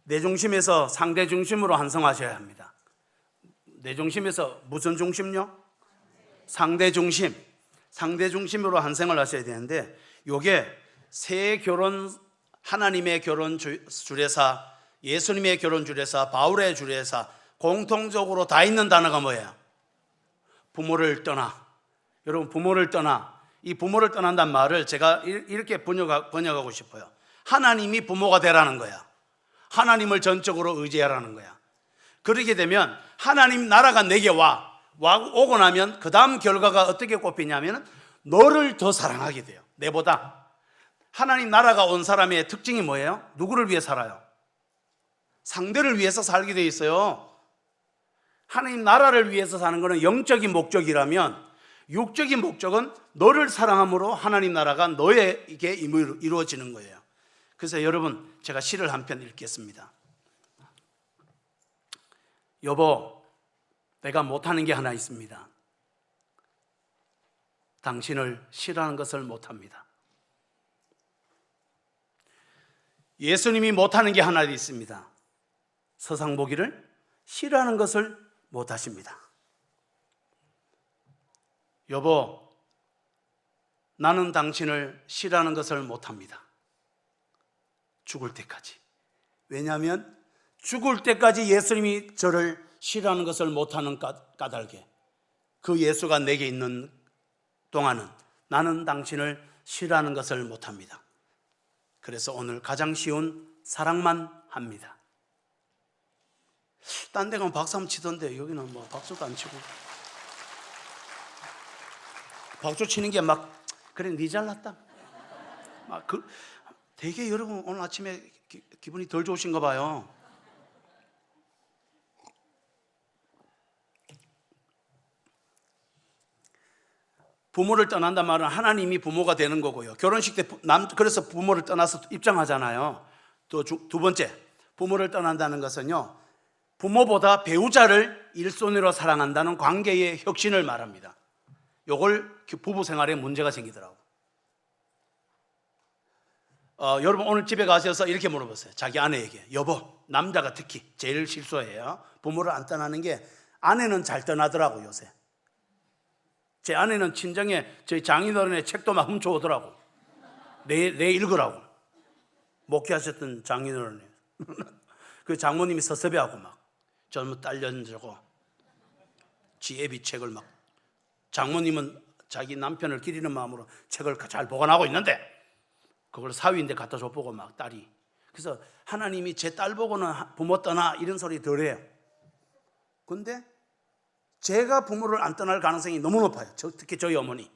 내 중심에서 상대 중심으로 환성하셔야 합니다. 내 중심에서 무슨 중심요? 상대 중심. 상대 중심으로 환생을 하셔야 되는데, 요게 새 결혼, 하나님의 결혼 주례사, 예수님의 결혼 주례사, 바울의 주례사 공통적으로 다 있는 단어가 뭐예요? 부모를 떠나. 여러분, 부모를 떠나. 이 부모를 떠난다는 말을 제가 이렇게 번역하고 싶어요. 하나님이 부모가 되라는 거야. 하나님을 전적으로 의지하라는 거야. 그렇게 되면 하나님 나라가 내게 오고 나면 그 다음 결과가 어떻게 꼽히냐면 너를 더 사랑하게 돼요. 내보다. 하나님 나라가 온 사람의 특징이 뭐예요? 누구를 위해 살아요? 상대를 위해서 살게 돼 있어요. 하나님 나라를 위해서 사는 것은 영적인 목적이라면, 육적인 목적은 너를 사랑함으로 하나님 나라가 너에게 이루어지는 거예요. 그래서 여러분, 제가 시를 한 편 읽겠습니다. 여보, 내가 못하는 게 하나 있습니다. 당신을 싫어하는 것을 못합니다. 예수님이 못하는 게 하나 있습니다. 서상 보기를 싫어하는 것을 못하십니다. 여보, 나는 당신을 싫어하는 것을 못합니다. 죽을 때까지. 왜냐하면 죽을 때까지 예수님이 저를 싫어하는 것을 못하는 까닭에, 그 예수가 내게 있는 동안은 나는 당신을 싫어하는 것을 못합니다. 그래서 오늘 가장 쉬운 사랑만 합니다. 딴 데 가면 박수 한번 치던데 여기는 뭐 박수도 안 치고, 박수 치는 게 막 그래 니 잘났다 막 되게 여러분 오늘 아침에 기분이 덜 좋으신가 봐요. 부모를 떠난단 말은 하나님이 부모가 되는 거고요. 결혼식 때 그래서 부모를 떠나서 입장하잖아요. 또 두 번째, 부모를 떠난다는 것은요, 부모보다 배우자를 일손으로 사랑한다는 관계의 혁신을 말합니다. 요걸 부부 생활에 문제가 생기더라고요. 여러분 오늘 집에 가셔서 이렇게 물어보세요. 자기 아내에게. 여보, 남자가 특히 제일 실수해요. 부모를 안 떠나는 게, 아내는 잘 떠나더라고 요새. 제 아내는 친정에 저희 장인어른의 책도 막 훔쳐오더라고. 내 읽으라고. 목회하셨던 장인어른이. 그 장모님이 서섭이하고 막 젊은 딸려주고 지 애비 책을 막, 장모님은 자기 남편을 기리는 마음으로 책을 잘 보관하고 있는데 그걸 사위인데 갖다 줘보고 막 딸이. 그래서 하나님이 제 딸 보고는 부모 떠나 이런 소리 덜 해요. 근데 제가 부모를 안 떠날 가능성이 너무 높아요. 특히 저희 어머니.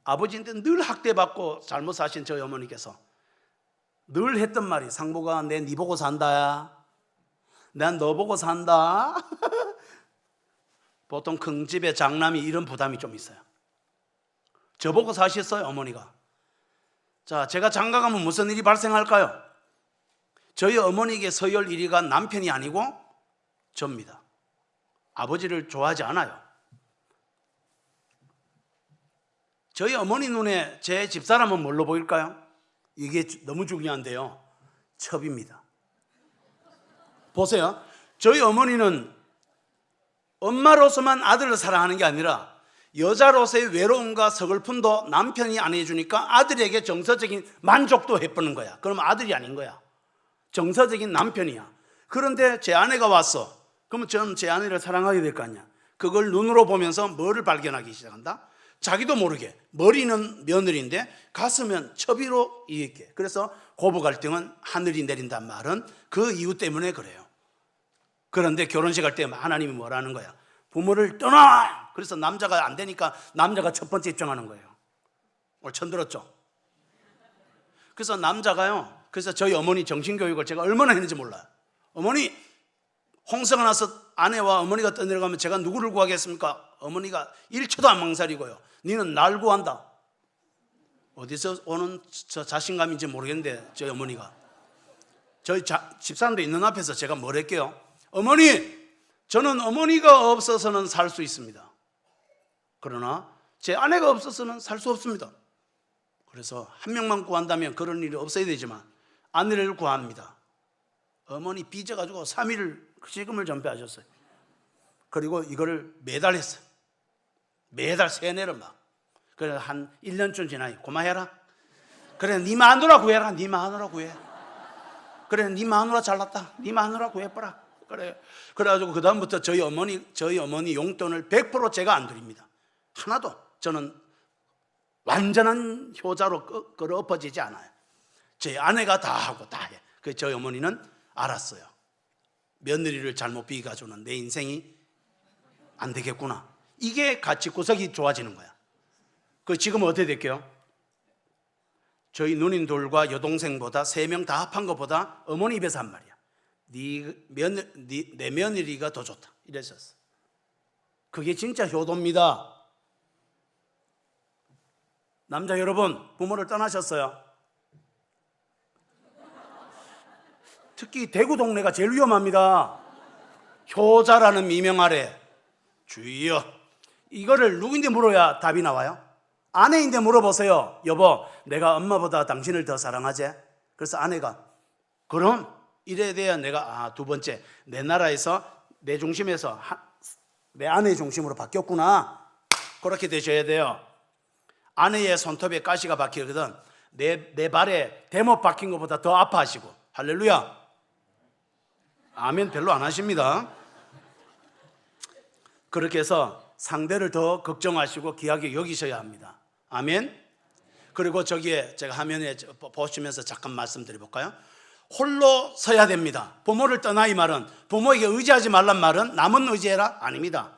아버지인데 늘 학대받고 잘못 사신 저희 어머니께서 늘 했던 말이, 상보가 내 니 보고 산다. 난 너 보고 산다. 보통 큰 집의 장남이 이런 부담이 좀 있어요. 저보고 사셨어요, 어머니가. 자, 제가 장가 가면 무슨 일이 발생할까요? 저희 어머니에게 서열 1위가 남편이 아니고 접니다. 아버지를 좋아하지 않아요. 저희 어머니 눈에 제 집사람은 뭘로 보일까요? 이게 너무 중요한데요, 첩입니다. 보세요. 저희 어머니는 엄마로서만 아들을 사랑하는 게 아니라 여자로서의 외로움과 서글픔도 남편이 안 해주니까 아들에게 정서적인 만족도 해보는 거야. 그러면 아들이 아닌 거야. 정서적인 남편이야. 그런데 제 아내가 왔어. 그러면 저는 제 아내를 사랑하게 될 거 아니야. 그걸 눈으로 보면서 뭐를 발견하기 시작한다? 자기도 모르게 머리는 며느리인데 가슴은 첩이로 이익해. 그래서 고부 갈등은 하늘이 내린단 말은 그 이유 때문에 그래요. 그런데 결혼식 할 때 하나님이 뭐라는 거야? 부모를 떠나! 그래서 남자가 안 되니까 남자가 첫 번째 입장하는 거예요. 오늘 처음 들었죠? 그래서 남자가요, 그래서 저희 어머니 정신교육을 제가 얼마나 했는지 몰라요. 어머니, 홍수가 나서 아내와 어머니가 떠내려가면 제가 누구를 구하겠습니까? 어머니가 1초도 안 망설이고요. 니는 날 구한다. 어디서 오는 저 자신감인지 모르겠는데 저희 어머니가. 저희 집사람들 있는 앞에서 제가 뭘 할게요? 어머니, 저는 어머니가 없어서는 살 수 있습니다. 그러나 제 아내가 없어서는 살 수 없습니다. 그래서 한 명만 구한다면 그런 일이 없어야 되지만 아내를 구합니다. 어머니 빚어가지고 3일 시금을 전폐하셨어요. 그리고 이거를 매달 했어요. 매달 세뇌를 막. 그래서 한 1년쯤 지나니 그만해라. 그래 네 마누라 구해라. 네 마누라 구해. 그래 네 마누라 잘났다. 네 마누라 구해봐라. 그래. 그래가지고 그 다음부터 저희 어머니 용돈을 100% 제가 안 드립니다. 하나도. 저는 완전한 효자로 끌어엎어지지 않아요. 제 아내가 다 하고 다 해. 그래서 저희 어머니는 알았어요. 며느리를 잘못 비가지고는 내 인생이 안 되겠구나. 이게 가치 구석이 좋아지는 거야. 그 지금 어떻게 될게요? 저희 누님들과 여동생보다 3명 다 합한 것보다 어머니 입에서 한 말이야. 내 며느리가 더 좋다. 이랬었어. 그게 진짜 효도입니다. 남자 여러분, 부모를 떠나셨어요. 특히 대구 동네가 제일 위험합니다. 효자라는 미명 아래 주의요. 이거를 누구인데 물어야 답이 나와요? 아내인데 물어보세요. 여보, 내가 엄마보다 당신을 더 사랑하지? 그래서 아내가 그럼 이래야 돼야 내가 두 번째 내 나라에서 내 중심에서 내 아내 중심으로 바뀌었구나. 그렇게 되셔야 돼요. 아내의 손톱에 가시가 박히거든 내 발에 대못 박힌 것보다 더 아파하시고. 할렐루야. 아멘 별로 안 하십니다. 그렇게 해서 상대를 더 걱정하시고 귀하게 여기셔야 합니다. 아멘. 그리고 저기에 제가 화면에 보시면서 잠깐 말씀드려볼까요? 홀로 서야 됩니다. 부모를 떠나 이 말은 부모에게 의지하지 말란 말은 남은 의지해라? 아닙니다.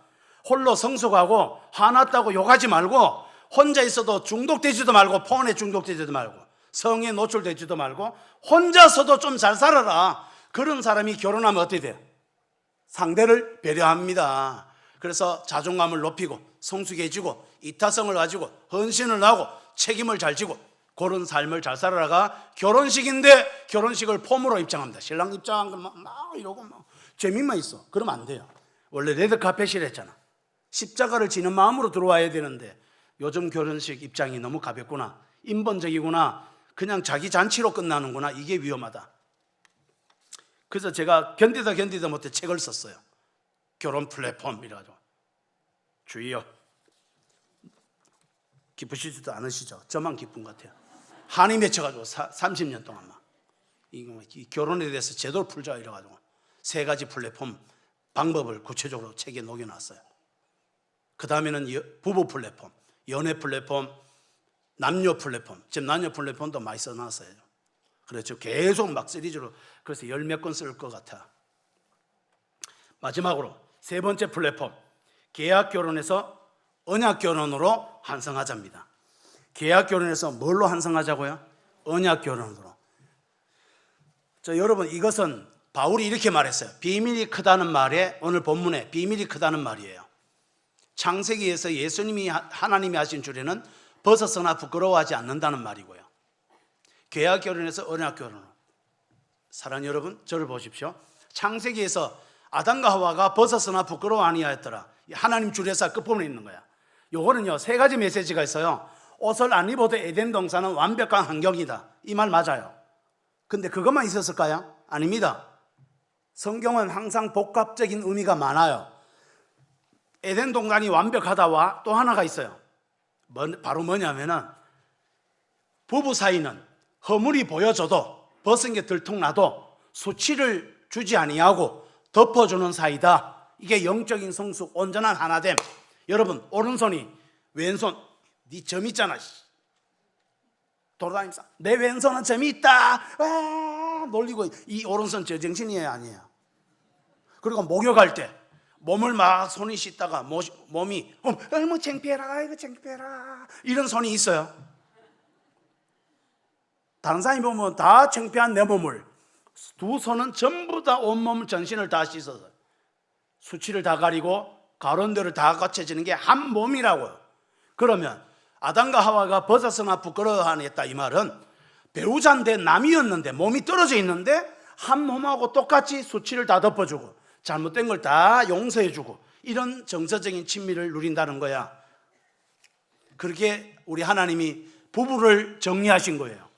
홀로 성숙하고 화났다고 욕하지 말고 혼자 있어도 중독되지도 말고 폰에 중독되지도 말고 성에 노출되지도 말고 혼자서도 좀 잘 살아라. 그런 사람이 결혼하면 어떻게 돼요? 상대를 배려합니다. 그래서 자존감을 높이고 성숙해지고 이타성을 가지고 헌신을 하고 책임을 잘 지고 그런 삶을 잘 살아라가 결혼식인데 결혼식을 폼으로 입장합니다. 신랑 입장한 막 이러고 막 재미만 있어. 그러면 안 돼요. 원래 레드카펫이라 했잖아. 십자가를 지는 마음으로 들어와야 되는데 요즘 결혼식 입장이 너무 가볍구나. 인본적이구나. 그냥 자기 잔치로 끝나는구나. 이게 위험하다. 그래서 제가 견디다 못해 책을 썼어요. 결혼 플랫폼이라고. 주의요. 기쁘시지도 않으시죠? 저만 기쁜 것 같아요. 한이 맺혀가지고 30년 동안 막 이 결혼에 대해서 제대로 풀자 이래가지고 3가지 플랫폼 방법을 구체적으로 책에 녹여놨어요. 그 다음에는 부부 플랫폼, 연애 플랫폼, 남녀 플랫폼. 지금 남녀 플랫폼도 많이 써놨어요. 그렇죠. 계속 막 시리즈로. 그래서 10몇 권 쓸 것 같아. 마지막으로 3번째 플랫폼, 계약 결혼에서 언약 결혼으로 환성하자입니다. 계약 결혼에서 뭘로 환성하자고요? 언약 결혼으로. 여러분, 이것은 바울이 이렇게 말했어요. 비밀이 크다는 말에, 오늘 본문에 비밀이 크다는 말이에요. 창세기에서 예수님이 하나님이 하신 주례는 벗어서나 부끄러워하지 않는다는 말이고요. 계약 결혼에서 언약 결혼으로. 사랑하는 여러분, 저를 보십시오. 창세기에서 아담과 하와가 벗어서나 부끄러워 아니하였더라. 하나님 주례사 끝부분에 있는 거야. 요거는요 3가지 메시지가 있어요. 옷을 안 입어도 에덴 동산은 완벽한 환경이다. 이 말 맞아요. 근데 그것만 있었을까요? 아닙니다. 성경은 항상 복합적인 의미가 많아요. 에덴 동산이 완벽하다와 또 하나가 있어요. 바로 뭐냐면은 부부 사이는 허물이 보여져도 벗은 게 들통나도 수치를 주지 아니하고 덮어주는 사이다. 이게 영적인 성숙, 온전한 하나됨. 여러분, 오른손이 왼손, 네 점 있잖아. 돌아다니면서 내 왼손은 점이 있다. 와, 놀리고. 이 오른손 제정신이에요, 아니에요? 그리고 목욕할 때 몸을 막 손이 씻다가 몸이 어머 창피해라, 이거 창피해라, 이런 손이 있어요. 다른 사람이 보면 다 창피한 내 몸을 두 손은 전부 다 온몸 전신을 다 씻어서 수치를 다 가리고 가론대를 다 갖춰지는 게 한 몸이라고요. 그러면 아담과 하와가 벗어서나 부끄러워하겠다 이 말은 배우자인데 남이었는데 몸이 떨어져 있는데 한 몸하고 똑같이 수치를 다 덮어주고 잘못된 걸 다 용서해주고 이런 정서적인 친밀을 누린다는 거야. 그렇게 우리 하나님이 부부를 정리하신 거예요.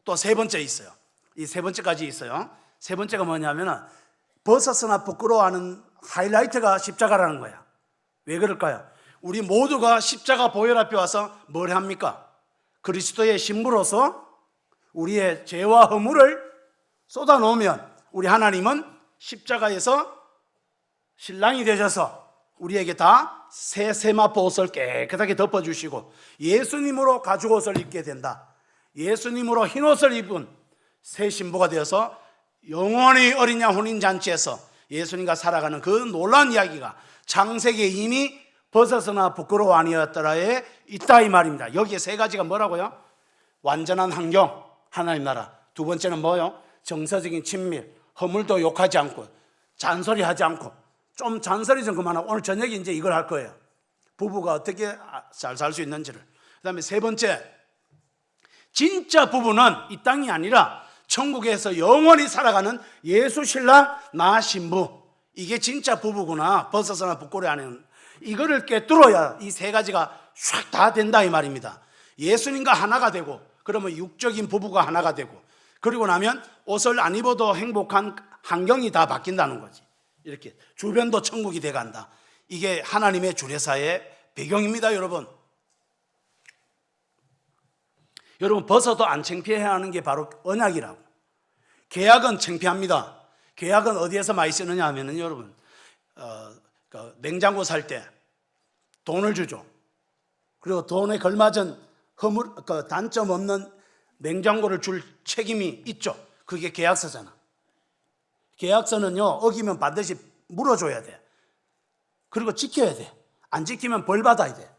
또 3번째 있어요. 이 3번째까지 있어요. 세 번째가 뭐냐면은 벗었으나 부끄러워하는 하이라이트가 십자가라는 거야. 왜 그럴까요? 우리 모두가 십자가 보혈 앞에 와서 뭘 합니까? 그리스도의 신부로서 우리의 죄와 허물을 쏟아놓으면 우리 하나님은 십자가에서 신랑이 되셔서 우리에게 다 새 세마포 옷을 깨끗하게 덮어주시고 예수님으로 가죽 옷을 입게 된다. 예수님으로 흰 옷을 입은 새 신부가 되어서 영원히 어린 양 혼인잔치에서 예수님과 살아가는 그 놀라운 이야기가 창세기에 이미 벗어서나 부끄러워 아니었더라에 있다 이 말입니다. 여기에 세 가지가 뭐라고요? 완전한 환경, 하나님 나라. 두 번째는 뭐요? 정서적인 친밀, 허물도 욕하지 않고 잔소리하지 않고. 좀 잔소리 좀 그만하고 오늘 저녁에 이제 이걸 할 거예요. 부부가 어떻게 잘 살 수 있는지를. 그 다음에 세 번째, 진짜 부부는 이 땅이 아니라 천국에서 영원히 살아가는 예수 신랑 나 신부, 이게 진짜 부부구나. 벗어서나 부끄러워 하는 이거를 꿰뚫어야 이 세 가지가 쫙 다 된다 이 말입니다. 예수님과 하나가 되고, 그러면 육적인 부부가 하나가 되고, 그리고 나면 옷을 안 입어도 행복한 환경이 다 바뀐다는 거지. 이렇게 주변도 천국이 돼간다. 이게 하나님의 주례사의 배경입니다. 여러분 벗어도 안 창피해야 하는 게 바로 언약이라고. 계약은 창피합니다. 계약은 어디에서 많이 쓰느냐 하면은 여러분 냉장고 살 때 돈을 주죠. 그리고 돈에 걸맞은 단점 없는 냉장고를 줄 책임이 있죠. 그게 계약서잖아. 계약서는요, 어기면 반드시 물어줘야 돼. 그리고 지켜야 돼. 안 지키면 벌 받아야 돼.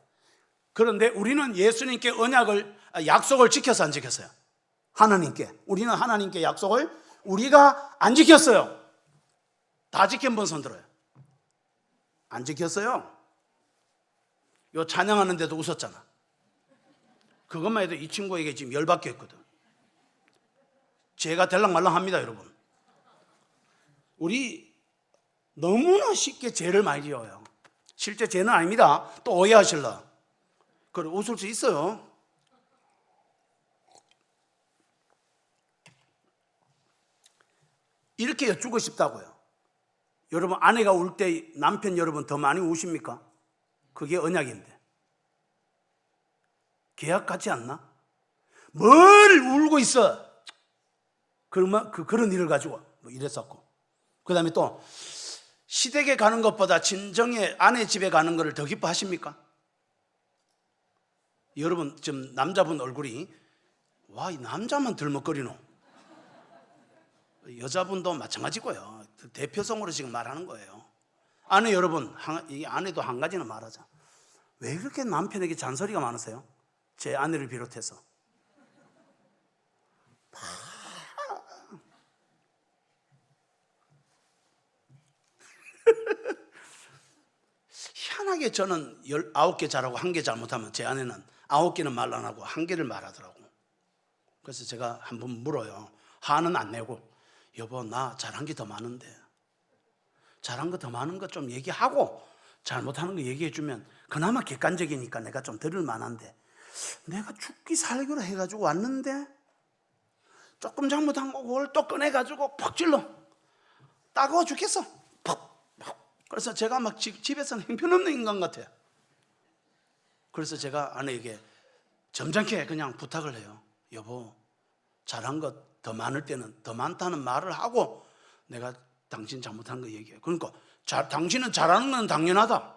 그런데 우리는 예수님께 약속을 지켜서 안 지켰어요. 우리는 하나님께 약속을 우리가 안 지켰어요. 다 지킨 분 손 들어요. 안 지켰어요. 요 찬양하는데도 웃었잖아. 그것만 해도 이 친구에게 지금 열받게 했거든. 죄가 될랑말랑합니다, 여러분. 우리 너무나 쉽게 죄를 많이 지어요. 실제 죄는 아닙니다. 또 오해하실라. 그래, 웃을 수 있어요. 이렇게 여쭈고 싶다고요. 여러분, 아내가 울 때 남편 여러분 더 많이 우십니까? 그게 언약인데. 계약 같지 않나? 뭘 울고 있어? 그러면 그런 일을 가지고 뭐 이랬었고. 그 다음에 또 시댁에 가는 것보다 친정에 아내 집에 가는 것을 더 기뻐하십니까? 여러분 지금 남자분 얼굴이 와, 이 남자만 들먹거리노. 여자분도 마찬가지고요. 대표성으로 지금 말하는 거예요. 아내 여러분, 이 아내도 한 가지는 말하자. 왜 그렇게 남편에게 잔소리가 많으세요? 제 아내를 비롯해서. 희한하게 저는 19개 잘하고 1개 잘못하면 제 아내는 9개는 말 안 하고 1개를 말하더라고. 그래서 제가 한번 물어요. 화는 안 내고, 여보 나 잘한 게 더 많은데, 잘한 거 더 많은 거 좀 얘기하고 잘못하는 거 얘기해 주면 그나마 객관적이니까 내가 좀 들을 만한데, 내가 죽기 살기로 해가지고 왔는데 조금 잘못한 거 그걸 또 꺼내가지고 퍽 찔러. 따가워 죽겠어. 퍽. 그래서 제가 막 집에서는 형편없는 인간 같아요. 그래서 제가 아내에게 점잖게 그냥 부탁을 해요. 여보, 잘한 것 더 많을 때는 더 많다는 말을 하고 내가 당신 잘못한 거 얘기해요. 그러니까 당신은 잘하는 건 당연하다.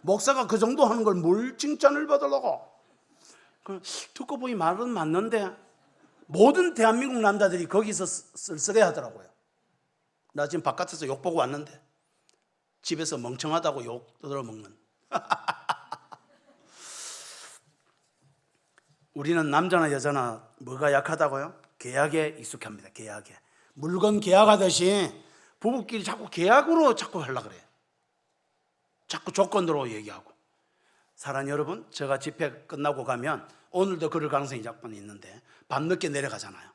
목사가 그 정도 하는 걸 뭘 칭찬을 받으려고. 듣고 보니 말은 맞는데 모든 대한민국 남자들이 거기서 쓸쓸해 하더라고요. 나 지금 바깥에서 욕 보고 왔는데 집에서 멍청하다고 욕 들어먹는. 우리는 남자나 여자나 뭐가 약하다고요? 계약에 익숙합니다. 계약에. 물건 계약하듯이 부부끼리 자꾸 계약으로 자꾸 하려고 그래요. 자꾸 조건으로 얘기하고. 사랑하는 여러분, 제가 집회 끝나고 가면 오늘도 그럴 가능성이 약간 있는데 밤늦게 내려가잖아요.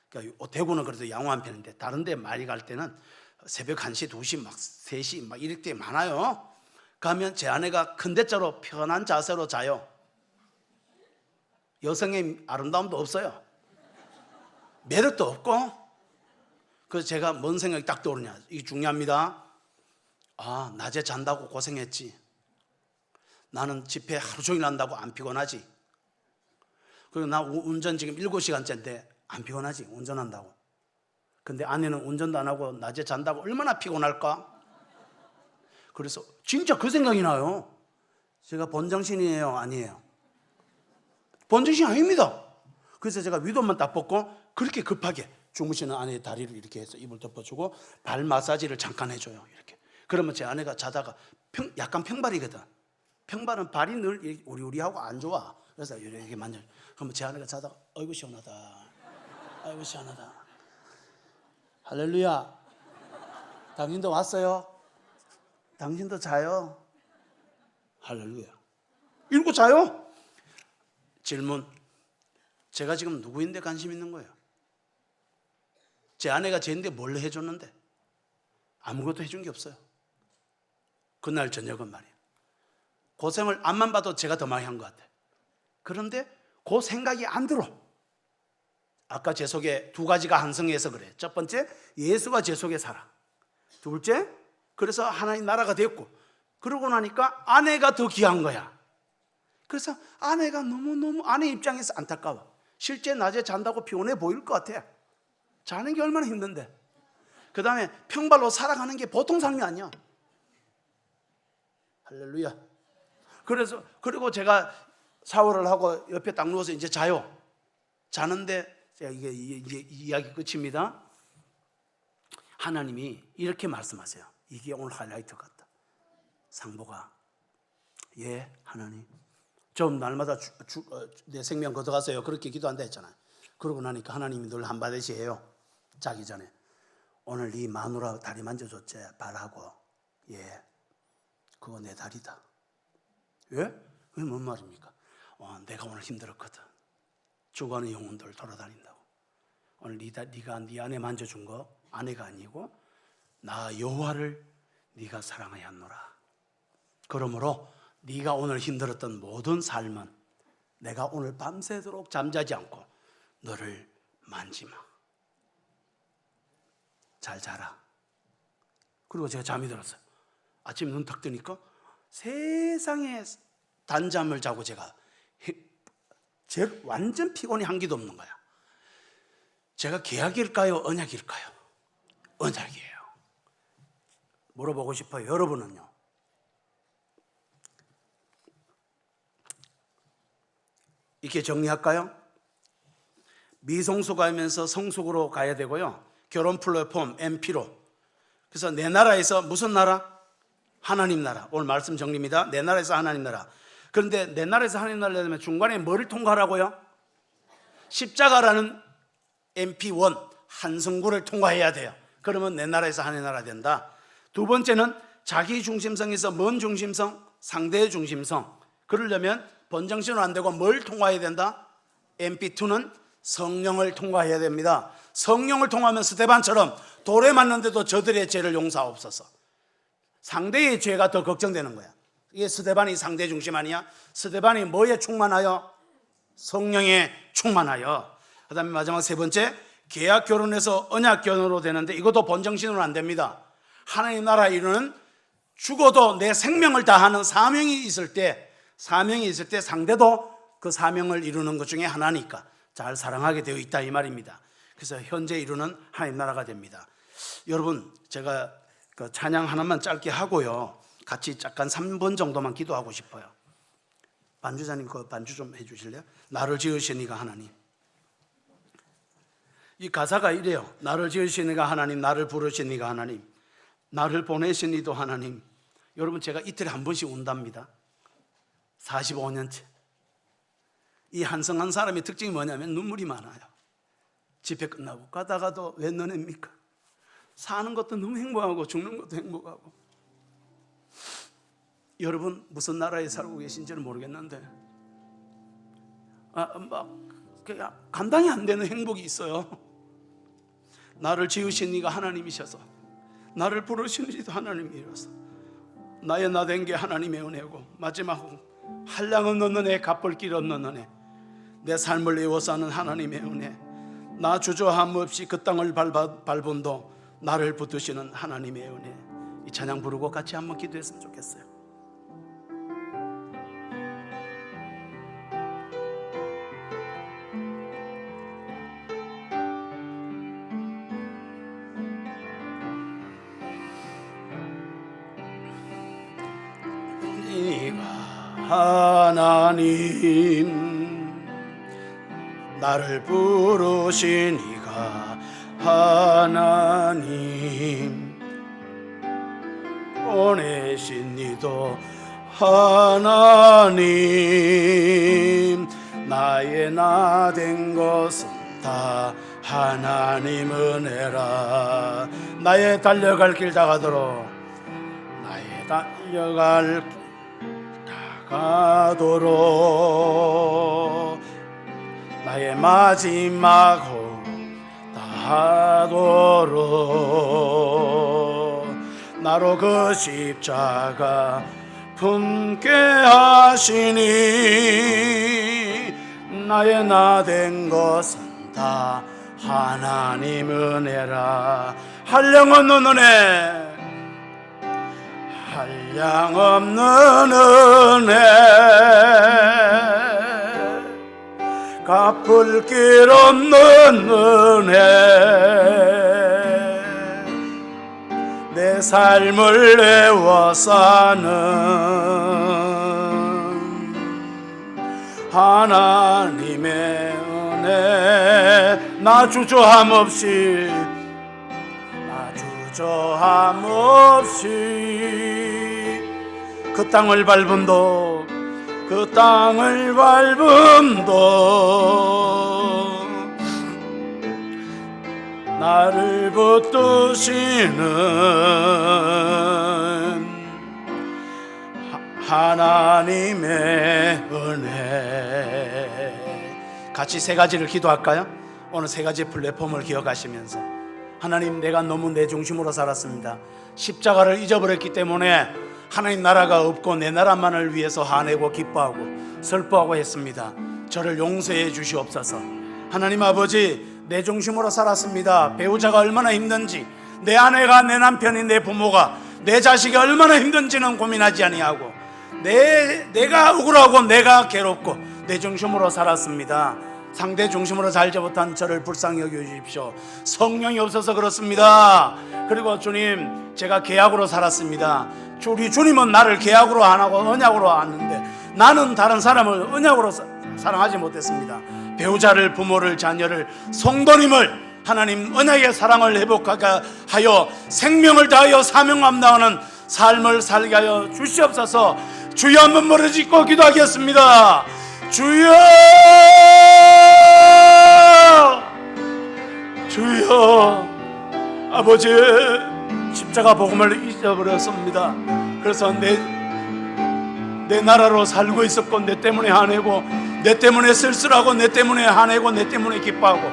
그러니까 대구는 그래도 양호한 편인데 다른 데 많이 갈 때는 새벽 1시, 2시, 막 3시 막 이럴 때 많아요. 가면 제 아내가 큰 대자로 편한 자세로 자요. 여성의 아름다움도 없어요. 매력도 없고 그래서 제가 뭔 생각이 딱 떠오르냐, 이게 중요합니다. 아, 낮에 잔다고 고생했지. 나는 집회 하루 종일 한다고 안 피곤하지. 그리고 나 운전 지금 7시간째인데 안 피곤하지, 운전한다고. 근데 아내는 운전도 안 하고 낮에 잔다고 얼마나 피곤할까? 그래서 진짜 그 생각이 나요. 제가 본정신이에요, 아니에요? 본정신 아닙니다. 그래서 제가 위도만 딱 벗고 그렇게 급하게 주무시는 아내의 다리를 이렇게 해서 이불 덮어주고 발 마사지를 잠깐 해줘요. 이렇게. 그러면 제 아내가 자다가 약간 평발이거든. 평발은 발이 늘 우리하고 안 좋아. 그래서 이렇게 만져. 그러면 제 아내가 자다가 아이고 시원하다. 아이고 시원하다. 할렐루야. 당신도 왔어요? 당신도 자요? 할렐루야. 이러고 자요? 질문. 제가 지금 누구인데 관심 있는 거예요? 제 아내가 제인데 뭘 해줬는데? 아무것도 해준 게 없어요. 그날 저녁은 말이에요. 고생을 앞만 봐도 제가 더 많이 한 것 같아요. 그런데 그 생각이 안 들어. 아까 제 속에 두 가지가 한성해서 그래. 첫 번째, 예수가 제 속에 살아. 둘째, 그래서 하나님 나라가 됐고, 그러고 나니까 아내가 더 귀한 거야. 그래서 아내가 너무너무 아내 입장에서 안타까워. 실제 낮에 잔다고 피곤해 보일 것 같아. 자는 게 얼마나 힘든데. 그 다음에 평발로 살아가는 게 보통 삶이 아니야. 할렐루야. 그리고 제가 샤워를 하고 옆에 딱 누워서 이제 자요. 자는데 이게 이야기 끝입니다. 하나님이 이렇게 말씀하세요. 이게 오늘 하이라이트 같다. 상보가, 예, 하나님, 좀 날마다 내 생명 걷어가세요. 그렇게 기도한다 했잖아요. 그러고 나니까 하나님이 늘 한마디씩 해요. 자기 전에, 오늘 네 마누라 다리 만져줬지, 발하고. 예, 그거 내 다리다. 예? 그게 뭔 말입니까? 내가 오늘 힘들었거든. 죽어가는 영혼들 돌아다닌다고. 오늘 네가 네 아내 만져준 거 아내가 아니고 나 여호와를 네가 사랑하여 하노라. 그러므로 네가 오늘 힘들었던 모든 삶은 내가 오늘 밤새도록 잠자지 않고 너를 만지마. 잘 자라. 그리고 제가 잠이 들었어요. 아침에 눈 딱 뜨니까 세상에 단잠을 자고 제가 완전 피곤이 한 개도 없는 거야. 제가 계약일까요? 언약일까요? 언약이에요. 물어보고 싶어요. 여러분은요? 이렇게 정리할까요? 미성숙 하면서 성숙으로 가야 되고요. 결혼 플랫폼 MP로. 그래서 내 나라에서 무슨 나라? 하나님 나라. 오늘 말씀 정리입니다. 내 나라에서 하나님 나라. 그런데 내 나라에서 하나님 나라 되면 중간에 뭐를 통과하라고요? 십자가라는 MP1 한성구를 통과해야 돼요. 그러면 내 나라에서 하나님 나라 된다. 두 번째는 자기 중심성에서 뭔 중심성? 상대의 중심성. 그러려면 본정신으로 안 되고 뭘 통과해야 된다? MP2는 성령을 통과해야 됩니다. 성령을 통하면 스데반처럼 돌에 맞는데도 저들의 죄를 용서하옵소서. 상대의 죄가 더 걱정되는 거야. 이게 스데반이 상대 중심 아니야? 스데반이 뭐에 충만하여? 성령에 충만하여. 그 다음에 마지막 세 번째, 계약 결혼에서 언약 결혼으로 되는데 이것도 본정신으로 안 됩니다. 하나님 나라 이루는 죽어도 내 생명을 다하는 사명이 있을 때 상대도 그 사명을 이루는 것 중에 하나니까 잘 사랑하게 되어 있다 이 말입니다. 그래서 현재 이루는 하나님 나라가 됩니다. 여러분, 제가 그 찬양 하나만 짧게 하고요, 같이 잠깐 3분 정도만 기도하고 싶어요. 반주자님 그 반주 좀 해주실래요? 나를 지으신 이가 하나님. 이 가사가 이래요. 나를 지으신 이가 하나님, 나를 부르신 이가 하나님, 나를 보내신 이도 하나님. 여러분, 제가 이틀에 한 번씩 운답니다. 45년째. 이 한성한 사람의 특징이 뭐냐면 눈물이 많아요. 집회 끝나고 가다가도 왜 너네입니까? 사는 것도 너무 행복하고 죽는 것도 행복하고. 여러분, 무슨 나라에 살고 계신지는 모르겠는데 감당이 안 되는 행복이 있어요. 나를 지으신 이가 하나님이셔서, 나를 부르신 이도 하나님이라서, 나의 나 된 게 하나님의 은혜고, 마지막으로 한량 없는 은혜, 갚을 길 없는 은혜, 내 삶을 이어서 하는 하나님의 은혜, 나 주저함 없이 그 땅을 밟은도 나를 붙드시는 하나님의 은혜. 이 찬양 부르고 같이 한번 기도했으면 좋겠어요. 네가 하나님, 나를 부르시니가 하나님, 보내신 이도 하나님, 나의 나 된 것은 다 하나님 은혜라. 나의 달려갈 길 다가도록, 나의 달려갈 길 다가도록, 나의 마지막 호흡 다하도록, 나로 그 십자가 품게 하시니, 나의 나 된 것은 다 하나님 은혜라. 한량없는 은혜, 한량없는 은혜, 갚을 길 없는 은혜, 내 삶을 내어 사는 하나님의 은혜. 나 주저함 없이, 나 주저함 없이 그 땅을 밟음도, 그 땅을 밟음도 나를 붙드시는 하나님의 은혜. 같이 세 가지를 기도할까요? 오늘 세 가지 플랫폼을 기억하시면서, 하나님, 내가 너무 내 중심으로 살았습니다. 십자가를 잊어버렸기 때문에 하나님 나라가 없고 내 나라만을 위해서 화내고 기뻐하고 슬퍼하고 했습니다. 저를 용서해 주시옵소서. 하나님 아버지, 내 중심으로 살았습니다. 배우자가 얼마나 힘든지, 내 아내가, 내 남편이, 내 부모가, 내 자식이 얼마나 힘든지는 고민하지 아니하고 내가 억울하고 내가 괴롭고 내 중심으로 살았습니다. 상대 중심으로 살지 못한 저를 불쌍히 여겨주십시오. 성령이 없어서 그렇습니다. 그리고 주님, 제가 계약으로 살았습니다. 우리 주님은 나를 계약으로 안 하고 언약으로 하는데, 나는 다른 사람을 언약으로 사랑하지 못했습니다. 배우자를, 부모를, 자녀를, 성도님을 하나님 언약의 사랑을 회복하게 하여 생명을 다하여 사명 감당하는 삶을 살게 하여 주시옵소서. 주여, 한번 무릎 짓고 기도하겠습니다. 주여, 주여. 아버지, 십자가 복음을 잊어버렸습니다. 그래서 내 나라로 살고 있었고, 내 때문에 화내고, 내 때문에 쓸쓸하고, 내 때문에 화내고, 내 때문에 기뻐하고,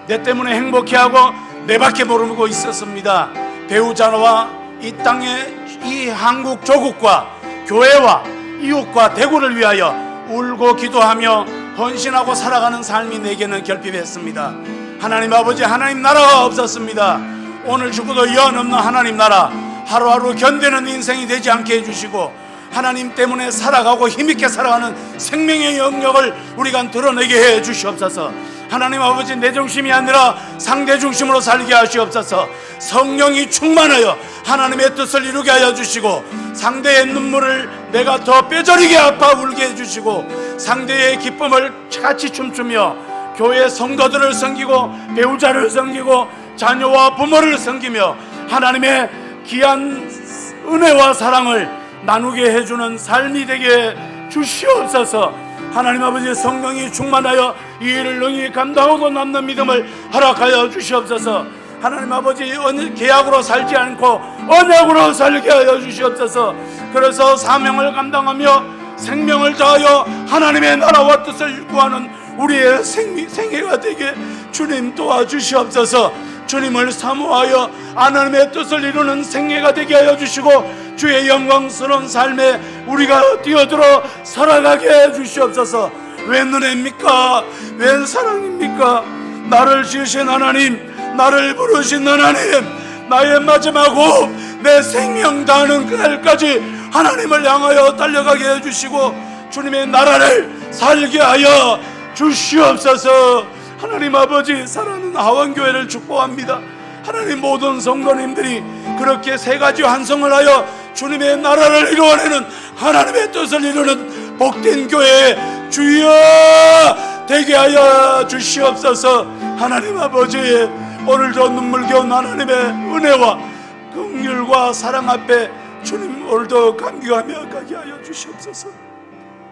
내 때문에 행복해하고, 내밖에 모르고 있었습니다. 배우자와 이 땅의 이 한국 조국과 교회와 이웃과 대구를 위하여 울고 기도하며 헌신하고 살아가는 삶이 내게는 결핍했습니다. 하나님 아버지, 하나님 나라가 없었습니다. 오늘 죽어도 여한없는 하나님 나라, 하루하루 견디는 인생이 되지 않게 해주시고, 하나님 때문에 살아가고 힘있게 살아가는 생명의 영역을 우리가 드러내게 해 주시옵소서. 하나님 아버지, 내 중심이 아니라 상대 중심으로 살게 하시옵소서. 성령이 충만하여 하나님의 뜻을 이루게 하여 주시고, 상대의 눈물을 내가 더 뼈저리게 아파 울게 해주시고, 상대의 기쁨을 같이 춤추며 교회 성도들을 섬기고, 배우자를 섬기고, 자녀와 부모를 섬기며 하나님의 귀한 은혜와 사랑을 나누게 해주는 삶이 되게 주시옵소서. 하나님 아버지, 성령이 충만하여 이 일을 능히 감당하고 남는 믿음을 허락하여 주시옵소서. 하나님 아버지, 계약으로 살지 않고 언약으로 살게 하여 주시옵소서. 그래서 사명을 감당하며 생명을 다하여 하나님의 나라와 뜻을 구하는 우리의 생애가 되게 주님 도와주시옵소서. 주님을 사모하여 하나님의 뜻을 이루는 생애가 되게 하여 주시고, 주의 영광스러운 삶에 우리가 뛰어들어 살아가게 해 주시옵소서. 웬 은혜입니까? 웬 사랑입니까? 나를 지으신 하나님, 나를 부르신 하나님, 나의 마지막 호흡, 내 생명 다하는 그날까지 하나님을 향하여 달려가게 해주시고 주님의 나라를 살게 하여 주시옵소서. 하나님 아버지, 사랑하는 하원교회를 축복합니다. 하나님, 모든 성도님들이 그렇게 세 가지 환성을 하여 주님의 나라를 이루어내는, 하나님의 뜻을 이루는 복된 교회 주여 되게 하여 주시옵소서. 하나님 아버지, 오늘도 눈물겨운 하나님의 은혜와 긍휼과 사랑 앞에 주님 오늘도 감격하며 가게 하여 주시옵소서.